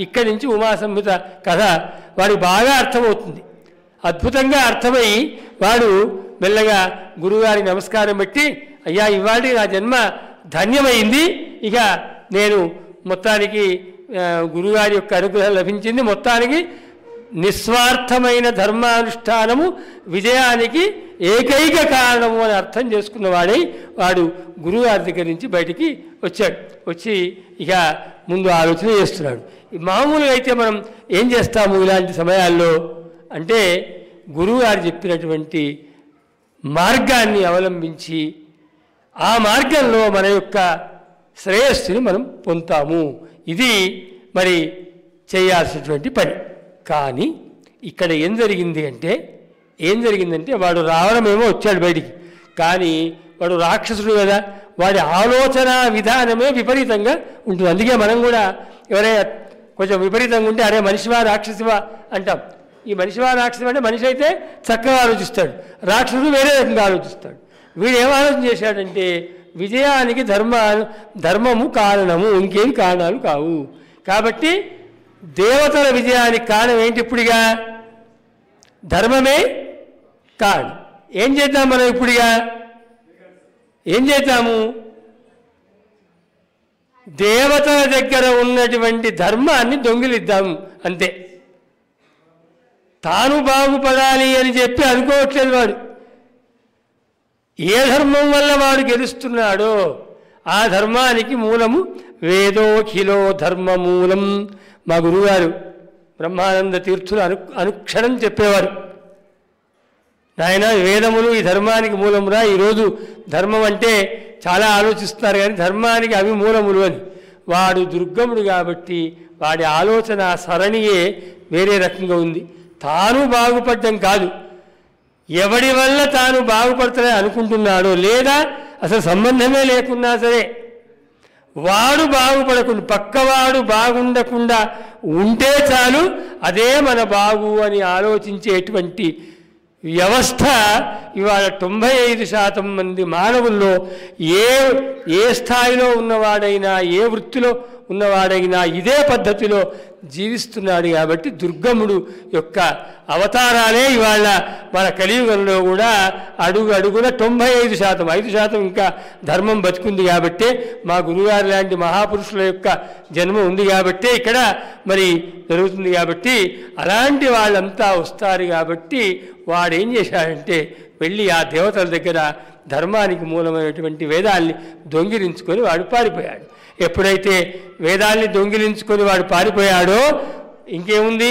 Speaker 1: ఇక్కడి నుంచి ఉమాసంహిత కథ వాడికి బాగా అర్థమవుతుంది. అద్భుతంగా అర్థమై వాడు మెల్లగా గురువుగారి నమస్కారం పెట్టి, అయ్యా ఇవాళ నా జన్మ ధన్యమైంది, ఇక నేను మొత్తానికి గురువుగారి యొక్క అనుగ్రహం లభించింది, మొత్తానికి నిస్వార్థమైన ధర్మానుష్ఠానము విజయానికి ఏకైక కారణము అని అర్థం చేసుకున్నవాడై వాడు గురువుగారి దగ్గర నుంచి బయటికి వచ్చి ఇక ముందు ఆలోచన చేస్తున్నాడు. మామూలుగా అయితే మనం ఏం చేస్తాము ఇలాంటి సమయాల్లో అంటే గురువుగారు చెప్పినటువంటి మార్గాన్ని అవలంబించి ఆ మార్గంలో మన యొక్క శ్రేయస్సుని మనం పొందుతాము. ఇది మరి చేయాల్సినటువంటి పని. కానీ ఇక్కడ ఏం జరిగిందంటే వాడు రావడమేమో వచ్చాడు బయటికి, కానీ వాడు రాక్షసుడు కదా, వాడి ఆలోచన విధానమే విపరీతంగా ఉంటుంది. అందుకే మనం కూడా ఎవరైనా కొంచెం విపరీతంగా ఉంటే అరే మనిషివా రాక్షసివా అంటాం. ఈ మనిషివా రాక్షసి అంటే మనిషి అయితే చక్కగా ఆలోచిస్తాడు, రాక్షసుడు వేరే రకంగా ఆలోచిస్తాడు. వీడు ఏం ఆలోచన చేశాడంటే విజయానికి ధర్మము కారణము, ఇంకేం కారణాలు కావు. కాబట్టి దేవతల విజయానికి కారణం ఏంటి? ఇప్పుడుగా ధర్మమే కారణం. ఏం చేద్దాం మనం? ఇప్పుడుగా ఏం చేద్దాము? దేవతల దగ్గర ఉన్నటువంటి ధర్మాన్ని దొంగిలిద్దాము అంతే. తాను బాగుపడాలి అని చెప్పి అనుకోవట్లేదు వాడు. ఏ ధర్మం వల్ల వాడు గెలుస్తున్నాడో ఆ ధర్మానికి మూలము వేదోఖిలో ధర్మమూలం. మా గురువుగారు బ్రహ్మానంద తీర్థులు అనుక్షణం చెప్పేవారు, నాయన వేదములు ఈ ధర్మానికి మూలమురా. ఈరోజు ధర్మం అంటే చాలా ఆలోచిస్తున్నారు కానీ ధర్మానికి అవి మూలములు అని. వాడు దుర్గముడు కాబట్టి వాడి ఆలోచన సరణియే వేరే రకంగా ఉంది. తాను బాగుపడడం కాదు, ఎవడి వల్ల తాను బాగుపడతానే అనుకుంటున్నాడో లేదా అసలు సంబంధమే లేకున్నా సరే వాడు బాగుపడకుండా పక్కవాడు బాగుండకుండా ఉంటే చాలు, అదే మన బాగు అని ఆలోచించేటువంటి వ్యవస్థ ఇవాళ 95% మంది మానవుల్లో ఏ స్థాయిలో ఉన్నవాడైనా ఏ వృత్తిలో ఉన్నవాడైనా ఇదే పద్ధతిలో జీవిస్తున్నాడు. కాబట్టి దుర్గముడు యొక్క అవతారాలే ఇవాళ మన కలియుగంలో కూడా అడుగున 95%, 5% ఇంకా ధర్మం బతుకుంది. కాబట్టే మా గురుగారు లాంటి మహాపురుషుల యొక్క జన్మ ఉంది కాబట్టే ఇక్కడ మరి జరుగుతుంది. కాబట్టి అలాంటి వాళ్ళంతా వస్తారు. కాబట్టి వాడేం చేశాడంటే వెళ్ళి ఆ దేవతల దగ్గర ధర్మానికి మూలమైనటువంటి వేదాల్ని దొంగిలించుకొని వాడు పారిపోయాడు. ఎప్పుడైతే వేదాల్ని దొంగిలించుకొని వాడు పారిపోయాడో ఇంకేముంది?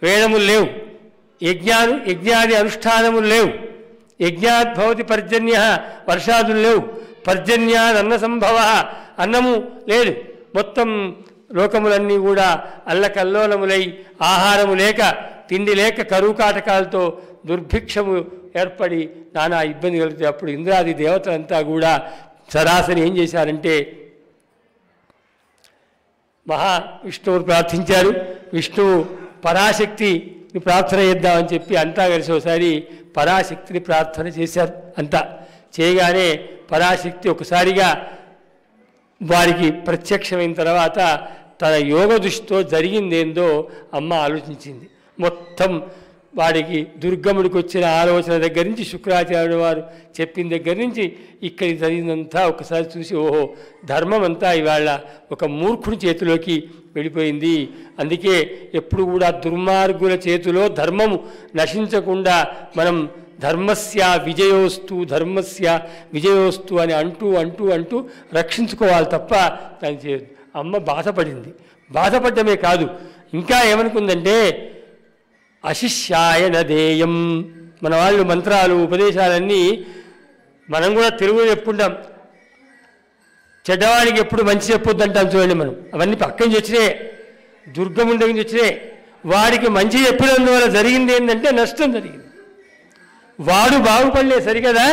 Speaker 1: వేదములు లేవు, యజ్ఞాది అనుష్ఠానములు లేవు, యజ్ఞాద్భవతి పర్జన్య వర్షాదులు లేవు, పర్జన్యాదన్న సంభవ అన్నము లేదు. మొత్తం లోకములన్నీ కూడా అల్లకల్లోలములై ఆహారము లేక తిండి లేక కరువు కాటకాలతో దుర్భిక్షము ఏర్పడి నానా ఇబ్బంది కలిగితే అప్పుడు ఇంద్రాది దేవతలంతా కూడా సరాసరి ఏం చేశారంటే మహావిష్ణువుని ప్రార్థించారు. విష్ణువు పరాశక్తిని ప్రార్థన చేద్దామని చెప్పి అంతా కలిసి ఒకసారి పరాశక్తిని ప్రార్థన చేశారు. అంతా చేయగానే పరాశక్తి ఒకసారిగా వారికి ప్రత్యక్షమైన తర్వాత తన యోగ దృష్టితో జరిగిందేందో అమ్మ ఆలోచించింది. మొత్తం వాడికి దుర్గముడికి వచ్చిన ఆలోచన దగ్గర నుంచి శుక్రాచార్యుడు వారు చెప్పిన దగ్గర నుంచి ఇక్కడికి జరిగిందంతా ఒకసారి చూసి ఓహో ధర్మం అంతా ఇవాళ ఒక మూర్ఖుడి చేతిలోకి వెళ్ళిపోయింది. అందుకే ఎప్పుడు కూడా దుర్మార్గుల చేతిలో ధర్మము నశించకుండా మనం ధర్మస్య విజయోస్తు అని అంటూ రక్షించుకోవాలి తప్ప దాని చేయదు. అమ్మ బాధపడింది. బాధపడ్డమే కాదు, ఇంకా ఏమనుకుందంటే అశిష్యాయ నదేయం. మన వాళ్ళు మంత్రాలు ఉపదేశాలన్నీ మనం కూడా తెలుగులో చెప్పుకుంటాం. చెడ్డవాడికి ఎప్పుడు మంచి చెప్పొద్దు అంటాం చూడండి. మనం అవన్నీ పక్కన నుంచి వచ్చినాయి, దుర్గముడి దగ్గర నుంచి వచ్చినాయి. వాడికి మంచి చెప్పినందువల్ల జరిగింది ఏంటంటే నష్టం జరిగింది. వాడు బాగుపడలే సరికదా,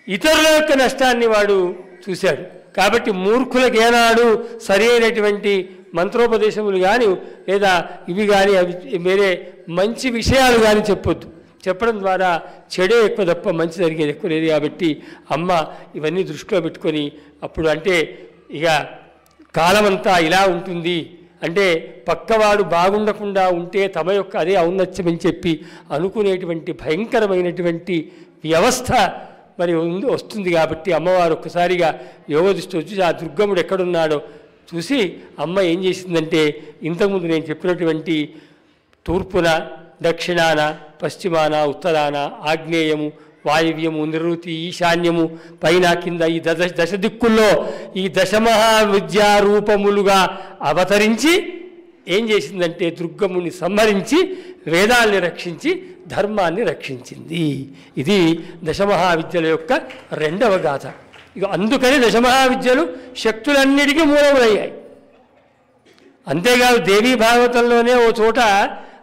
Speaker 1: ఇతరుల యొక్క నష్టాన్ని వాడు చూశాడు. కాబట్టి మూర్ఖులకు ఏనాడు సరి అయినటువంటి మంత్రోపదేశములు కానీ లేదా ఇవి కానీ అవి వేరే మంచి విషయాలు కానీ చెప్పొద్దు. చెప్పడం ద్వారా చెడే ఎక్కువ తప్ప మంచి జరిగేది ఎక్కువ లేదు. కాబట్టి అమ్మ ఇవన్నీ దృష్టిలో పెట్టుకొని అప్పుడు అంటే ఇక కాలమంతా ఇలా ఉంటుంది అంటే పక్కవాడు బాగుండకుండా ఉంటే తమ యొక్క అదే ఔన్నత్యమని చెప్పి అనుకునేటువంటి భయంకరమైనటువంటి వ్యవస్థ మరి వస్తుంది. కాబట్టి అమ్మవారు ఒక్కసారిగా యోగ దృష్టి వచ్చి ఆ దుర్గముడు ఎక్కడున్నాడో చూసి అమ్మ ఏం చేసిందంటే ఇంతకుముందు నేను చెప్పినటువంటి తూర్పున, దక్షిణాన, పశ్చిమాన, ఉత్తరాన, ఆగ్నేయము, వాయువ్యము, నివృత్తి, ఈశాన్యము, పైన కింద ఈ దశ దిక్కుల్లో ఈ దశమహావిద్యారూపములుగా అవతరించి ఏం చేసిందంటే దుర్గముని సంహరించి వేదాల్ని రక్షించి ధర్మాన్ని రక్షించింది. ఇది దశమహావిద్యల యొక్క రెండవ గాథ. ఇక అందుకని దశమహావిద్యలు శక్తులన్నిటికీ మూలములయ్యాయి. అంతేకాదు దేవీ భాగవతంలోనే ఓ చోట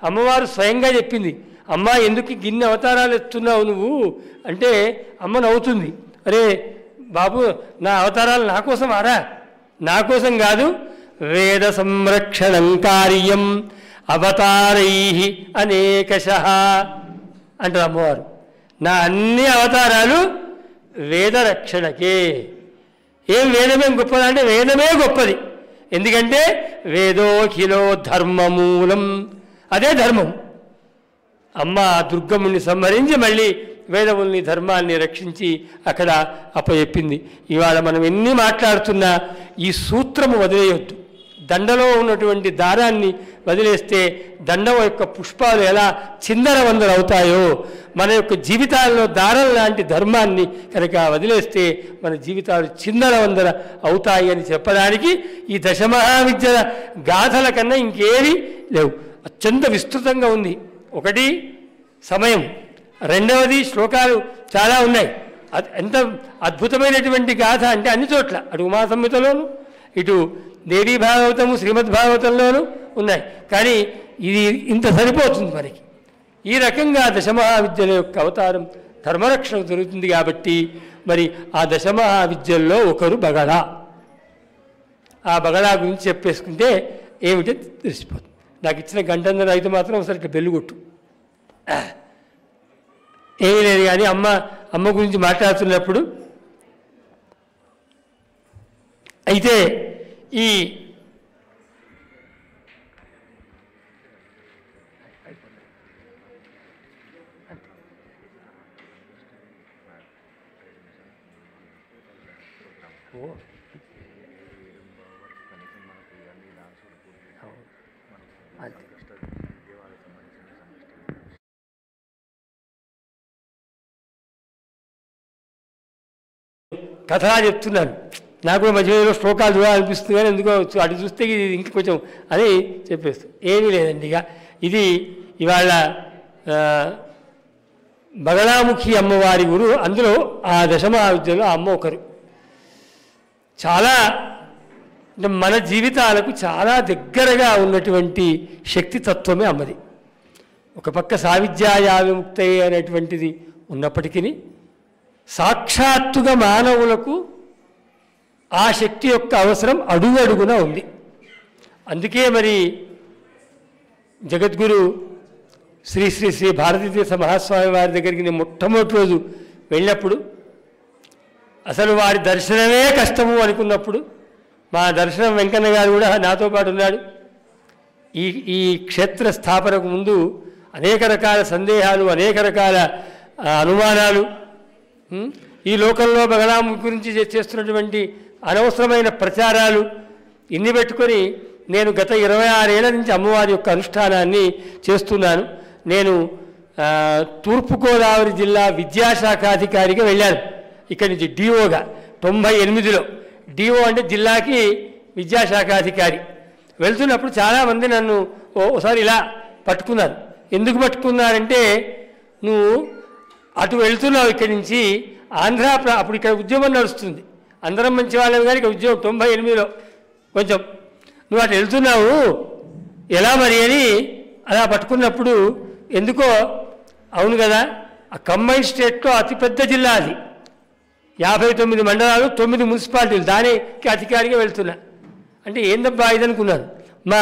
Speaker 1: అమ్మవారు స్వయంగా చెప్పింది, అమ్మ ఎందుకు గిన్నె అవతారాలు ఎత్తున్నావు నువ్వు అంటే అమ్మ నవ్వుతుంది. అరే బాబు నా అవతారాలు నా కోసం ఆరా, నా కోసం కాదు, వేద సంరక్షణం కార్యం అవతారై అనేకశః అంటారు అమ్మవారు. నా అన్ని అవతారాలు వేద రక్షణకే. ఏం వేదమేం గొప్పది అంటే వేదమే గొప్పది. ఎందుకంటే వేదోఖిలో ధర్మమూలం, అదే ధర్మం. అమ్మ దుర్గముని సంహరించి మళ్ళీ వేదముల్ని ధర్మాన్ని రక్షించి అక్కడ అప్పచెప్పింది. ఇవాళ మనం ఎన్ని మాట్లాడుతున్నా ఈ సూత్రము వదిలేయొద్దు. దండలో ఉన్నటువంటి దారాన్ని వదిలేస్తే దండం యొక్క పుష్పాలు ఎలా చిందరవందర అవుతాయో మన యొక్క జీవితాల్లో దారం లాంటి ధర్మాన్ని కనుక వదిలేస్తే మన జీవితాలు చిందరవందర అవుతాయి అని చెప్పడానికి ఈ దశమహావిద్యల గాథల కన్నా ఇంకేవి లేవు. అత్యంత విస్తృతంగా ఉంది. ఒకటి సమయం, రెండవది శ్లోకాలు చాలా ఉన్నాయి. ఎంత అద్భుతమైనటువంటి గాథ అంటే అన్ని చోట్ల అటు ఉమా సంహితలోను ఇటు దేవీ భాగవతము శ్రీమద్భాగవతంలోనూ ఉన్నాయి. కానీ ఇది ఇంత సరిపోతుంది మనకి. ఈ రకంగా దశమహావిద్యల యొక్క అవతారం ధర్మరక్షణకు జరుగుతుంది. కాబట్టి మరి ఆ దశమహావిద్యల్లో ఒకరు బగళ. ఆ బగళ గురించి చెప్పేసుకుంటే ఏమిటో తెలిసిపోతుంది. నాకు ఇచ్చిన గంటన్నర అయితే మాత్రం ఒకసారి ఇట్లా బెల్లు కొట్టు. ఏమీ లేదు. కానీ అమ్మ గురించి మాట్లాడుతున్నప్పుడు అయితే ఈ కథ చెప్తున్నాను. నాకు మధ్యలో శ్లోకాలు చూడాలనిపిస్తుంది కానీ ఎందుకో అటు చూస్తే ఇది ఇంక కొంచెం అని చెప్పేస్తూ ఏమీ లేదండి. ఇక ఇది ఇవాళ బగళాముఖి అమ్మవారి గురు. అందులో ఆ దశమహావిద్యలో ఆ అమ్మ ఒకరు. చాలా అంటే మన జీవితాలకు చాలా దగ్గరగా ఉన్నటువంటి శక్తితత్వమే అమ్మది. ఒక పక్క సావిద్యాయా విముక్తై అనేటువంటిది ఉన్నప్పటికీ సాక్షాత్తుగా మానవులకు ఆ శక్తి యొక్క అవసరం అడుగడుగున ఉంది. అందుకే మరి జగద్గురు శ్రీ శ్రీ శ్రీ భారతీతీర్థ మహాస్వామి వారి దగ్గరికి నేను మొట్టమొదటి రోజు వెళ్ళినప్పుడు అసలు వారి దర్శనమే కష్టము అనుకున్నప్పుడు మా దర్శనం వెంకన్న గారు కూడా నాతో పాటు ఉన్నాడు. ఈ క్షేత్ర స్థాపనకు ముందు అనేక రకాల సందేహాలు, అనేక రకాల అనుమానాలు, ఈ లోకంలో బగలాం గురించి చేస్తున్నటువంటి అనవసరమైన ప్రచారాలు ఇన్ని పెట్టుకొని నేను గత 26 ఏళ్ల నుంచి అమ్మవారి యొక్క అనుష్ఠానాన్ని చేస్తున్నాను. నేను తూర్పుగోదావరి జిల్లా విద్యాశాఖాధికారిగా వెళ్ళాను. ఇక్కడి నుంచి డిఓగా 98లో. డిఓ అంటే జిల్లాకి విద్యాశాఖాధికారి. వెళ్తున్నప్పుడు చాలామంది నన్ను ఓసారి ఇలా పట్టుకున్నారు. ఎందుకు పట్టుకున్నారంటే, నువ్వు అటు వెళ్తున్నావు ఇక్కడి నుంచి ఆంధ్ర, అప్పుడు ఇక్కడ ఉద్యమం నడుస్తుంది, అందరం మంచి వాళ్ళని కానీ ఇక్కడ ఉద్యోగం 98లో కొంచెం, నువ్వు అటు వెళ్తున్నావు ఎలా మరి అని అలా పట్టుకున్నప్పుడు, ఎందుకో అవును కదా, ఆ కంబైన్ స్టేట్లో అతిపెద్ద జిల్లా అది, 59 మండలాలు 9 మున్సిపాలిటీలు, దానికి అధికారిగా వెళ్తున్నా అంటే ఏందబ్బా ఇదనుకున్నాను. మా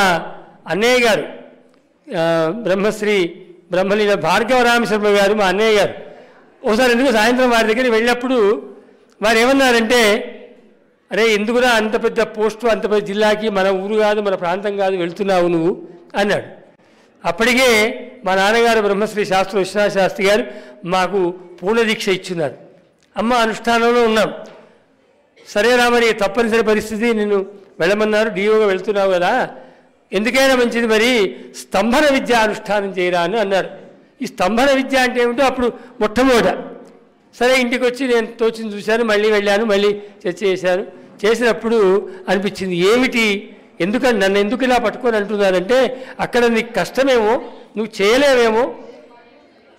Speaker 1: అన్నయ్య గారు బ్రహ్మశ్రీ బ్రహ్మలీల భార్గవ రామశర్మ గారు, మా అన్నయ్య గారు, ఒకసారి ఎందుకు సాయంత్రం వారి దగ్గరికి వెళ్ళినప్పుడు వారు ఏమన్నారంటే, అరే ఎందుకురా అంత పెద్ద పోస్టు, అంత పెద్ద జిల్లాకి, మన ఊరు కాదు, మన ప్రాంతం కాదు, వెళ్తున్నావు నువ్వు అన్నాడు. అప్పటికే మా నాన్నగారు బ్రహ్మశ్రీ శాస్త్ర విశ్వనాథ శాస్త్రి గారు మాకు పూర్ణదీక్ష ఇచ్చున్నారు. అమ్మ అనుష్ఠానంలో ఉన్నాం. సరేనా మరి తప్పనిసరి పరిస్థితి, నిన్ను వెళ్ళమన్నారు, డిఓగా వెళ్తున్నావు కదా, ఎందుకైనా మంచిది మరి స్తంభన విద్య అనుష్ఠానం చేయరా అని అన్నారు. ఈ స్తంభన విద్య అంటే ఏమిటో అప్పుడు మొట్టమొదట. సరే ఇంటికి వచ్చి నేను తోచింది చూశాను, మళ్ళీ వెళ్ళాను, మళ్ళీ చర్చ చేశాను. చేసినప్పుడు అనిపించింది, ఏమిటి, ఎందుకని నన్ను ఎందుకు ఇలా పట్టుకొని అంటున్నారంటే, అక్కడ నీకు కష్టమేమో, నువ్వు చేయలేవేమో,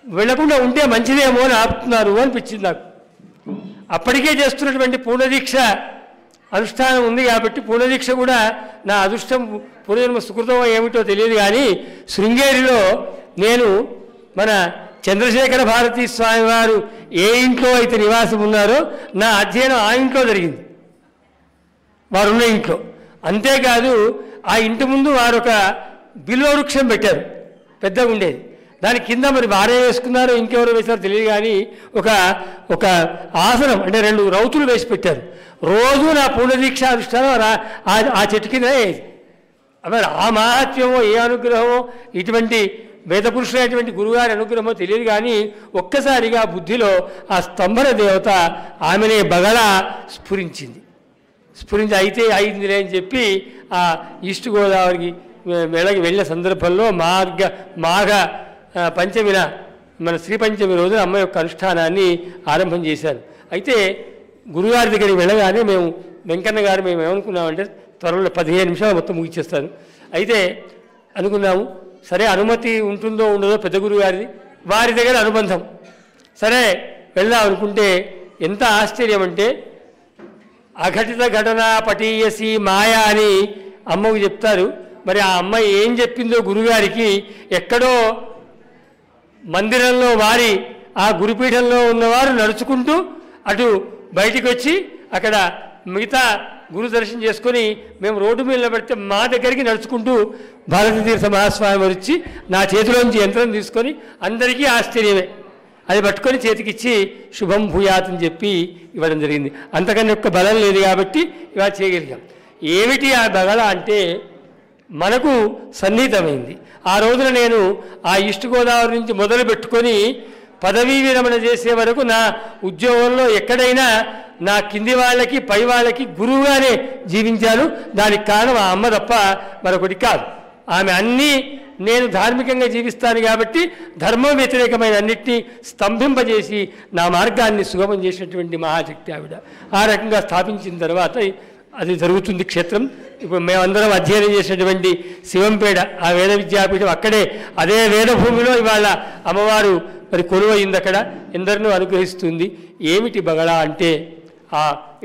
Speaker 1: వెళ్ళకుండా ఉంటే మంచిదేమో అని ఆపుతున్నారు అనిపించింది నాకు. అప్పటికే చేస్తున్నటువంటి పూర్ణదీక్ష అనుష్ఠానం ఉంది కాబట్టి, పూర్ణదీక్ష కూడా నా అదృష్టం, పూర్వజన్మ సుకృతం ఏమిటో తెలియదు కానీ, శృంగేరిలో నేను మన చంద్రశేఖర భారతీ స్వామి వారు ఏ ఇంట్లో అయితే నివాసం ఉన్నారో నా అధ్యయనం ఆ ఇంట్లో జరిగింది, వారున్న ఇంట్లో. అంతేకాదు ఆ ఇంటి ముందు వారు ఒక బిల్వ వృక్షం పెట్టారు, పెద్దగా ఉండేది. దాని కింద మరి వారే వేసుకున్నారో ఇంకెవరో వేశారో తెలియదు కానీ ఒక ఆసనం అంటే 2 రౌతులు వేసి పెట్టారు. రోజు నా పూర్ణదీక్ష అనుష్ఠానం ఆ చెట్టు కింద అయ్యేది. మరి ఆ మహాత్మ్యమో ఏ అనుగ్రహమో, ఇటువంటి వేదపురుషులైనటువంటి గురుగారి అనుగ్రహమో తెలియదు కానీ, ఒక్కసారిగా బుద్ధిలో ఆ స్తంభన దేవత ఆమెనే బగళ స్ఫురించి అయితే అయిందిలే అని చెప్పి ఆ ఈస్ట్ గోదావరికి వెళ్ళిన సందర్భంలో మాఘ పంచమిన, మన శ్రీ పంచమి రోజున అమ్మ యొక్క అనుష్ఠానాన్ని ఆరంభం చేశారు. అయితే గురుగారి దగ్గరికి వెళ్ళగానే మేము వెంకన్న గారు మేము ఏమనుకున్నామంటే, త్వరలో 15 నిమిషాలు మొత్తం ముగిచేస్తాను. అయితే అనుకున్నాము, సరే అనుమతి ఉంటుందో ఉండదో పెద్ద గురుగారిది, వారి దగ్గర అనుబంధం, సరే వెళ్దాం అనుకుంటే ఎంత ఆశ్చర్యం అంటే, అఘటిత ఘటన పటీయసి మాయా అని అమ్మకు చెప్తారు. మరి ఆ అమ్మాయి ఏం చెప్పిందో గురుగారికి, ఎక్కడో మందిరంలో వారి ఆ గురుపీఠంలో ఉన్నవారు నడుచుకుంటూ అటు బయటికి వచ్చి అక్కడ మిగతా గురు దర్శనం చేసుకొని మేము రోడ్డు మీద నిలబడితే మా దగ్గరికి నడుచుకుంటూ భారతీ తీర్థ మహాస్వామి వారు వచ్చి నా చేతిలోంచి యంత్రం తీసుకొని, అందరికీ ఆశ్చర్యమే, అది పట్టుకొని చేతికిచ్చి శుభం భూయాత్ అని చెప్పి ఇవ్వడం జరిగింది. అంతకన్నా యొక్క బలం లేదు కాబట్టి ఇవాళ చేయగలిగాం. ఏమిటి ఆ బగళ అంటే మనకు సన్నిహితమైంది. ఆ రోజున నేను ఆ ఈస్ట్ గోదావరి నుంచి మొదలు పెట్టుకొని పదవీ విరమణ చేసే వరకు నా ఉద్యోగంలో ఎక్కడైనా నా కింది వాళ్ళకి పై వాళ్ళకి గురువుగానే జీవించాను. దానికి కారణం ఆ అమ్మ తప్ప మరొకటి కాదు. ఆమె అన్నీ నేను ధార్మికంగా జీవిస్తాను కాబట్టి ధర్మ వ్యతిరేకమైన అన్నిటినీ స్తంభింపజేసి నా మార్గాన్ని సుగమం చేసినటువంటి మహాశక్తి ఆవిడ. ఆ రకంగా స్థాపించిన తర్వాత అది జరుగుతుంది క్షేత్రం. ఇప్పుడు మేమందరం అధ్యయనం చేసినటువంటి శివంపేట ఆ వేద విద్యాపీఠం అక్కడే, అదే వేదభూమిలో ఇవాళ అమ్మవారు మరి కొలువయింది, అక్కడ ఎందరినో అనుగ్రహిస్తుంది. ఏమిటి బగళ అంటే, ఆ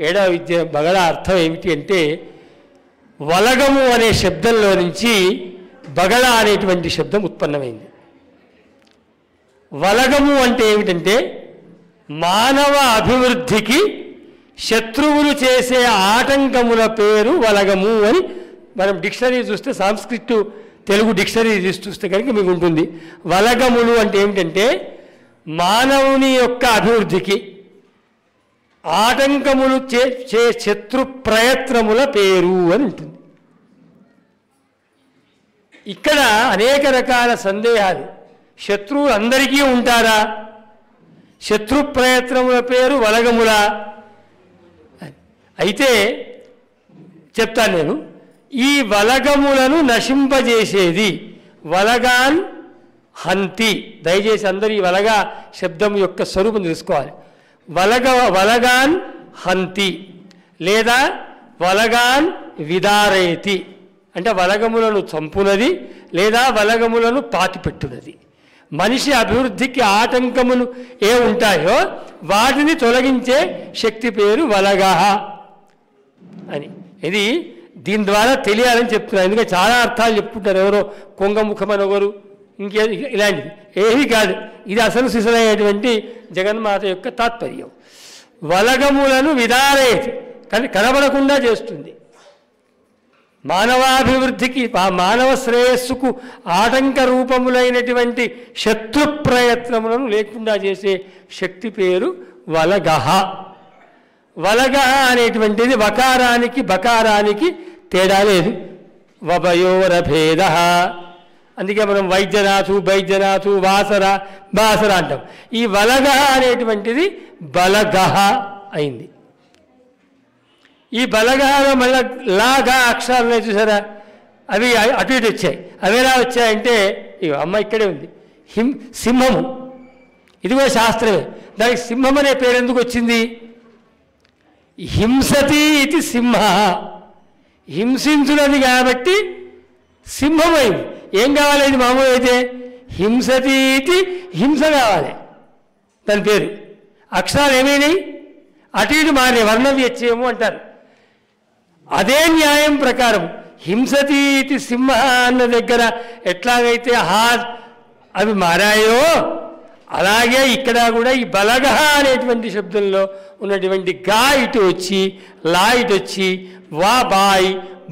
Speaker 1: ఏడవ విద్య బగళ అర్థం ఏమిటి అంటే, వలగము అనే శబ్దంలో నుంచి బగళ అనేటువంటి శబ్దం ఉత్పన్నమైంది. వలగము అంటే ఏమిటంటే, మానవ అభివృద్ధికి శత్రువులు చేసే ఆటంకముల పేరు వలగము అని మనం డిక్షనరీ చూస్తే, సంస్కృత్ తెలుగు డిక్షనరీ చూస్తే కనుక మీకు ఉంటుంది. వలగములు అంటే ఏమిటంటే, మానవుని యొక్క అభివృద్ధికి ఆటంకములు చే శత్రు ప్రయత్నముల పేరు అని ఉంటుంది. ఇక్కడ అనేక రకాల సందేహాలు. శత్రువులు అందరికీ ఉంటారా? శత్రు ప్రయత్నముల పేరు వలగముల. అయితే చెప్తాను నేను. ఈ వలగములను నశింపజేసేది వలగాన్ హంతి. దయచేసి అందరూ ఈ వలగా శబ్దం యొక్క స్వరూపం తెలుసుకోవాలి. వలగాన్ హంతి లేదా వలగాన్ విదారేతి అంటే వలగములను చంపునది లేదా వలగములను పాతిపెట్టునది. మనిషి అభివృద్ధికి ఆటంకములు ఏ ఉంటాయో వాటిని తొలగించే శక్తి పేరు వలగహ అని. ఇది దీని ద్వారా తెలియాలని చెప్తున్నారు. ఎందుకంటే చాలా అర్థాలు చెప్పుకుంటారు. ఎవరో కొంగముఖమని ఒకరు, ఇంకే ఇలాంటిది ఏమీ కాదు. ఇది అసలు సిసలైనటువంటి జగన్మాత యొక్క తాత్పర్యం. వలగములను విదారేతి కానీ కనబడకుండా చేస్తుంది. మానవాభివృద్ధికి మానవ శ్రేయస్సుకు ఆటంక రూపములైనటువంటి శత్రు ప్రయత్నములను లేకుండా చేసే శక్తి పేరు వలగహ. వలగహ అనేటువంటిది వకారానికి బకారానికి తేడా లేదు. వభయోరభేద. అందుకే మనం వైద్యనాథు బైద్యనాథు వాసర బాసర అంటాం. ఈ వలగహ అనేటువంటిది బలగహ అయింది. ఈ బలగహలో మళ్ళీ లాగా అక్షరాలు చూసారా, అవి అటు ఇటు వచ్చాయి. అవి ఎలా వచ్చాయంటే ఇక అమ్మ ఇక్కడే ఉంది. సింహము, ఇది కూడా శాస్త్రమే. దానికి సింహం అనే పేరు ఎందుకు వచ్చింది? హింసతి ఇది సింహ, హింసించున్నది కాబట్టి సింహమైంది. ఏం కావాలి? ఇది మామూలు అయితే హింసతి ఇది హింస కావాలి దాని పేరు. అక్షరాలు ఏమైనాయి? అటు ఇటు మారే వర్ణం వ్యత్యయము అంటారు. అదే న్యాయం ప్రకారం హింసతి ఇది సింహ అన్న దగ్గర ఎట్లాగైతే హా అవి మారాయో అలాగే ఇక్కడ కూడా ఈ బలగహ అనేటువంటి శబ్దంలో ఉన్నటువంటి గా ఇటు వచ్చి లా ఇటు వచ్చి వా బాయ్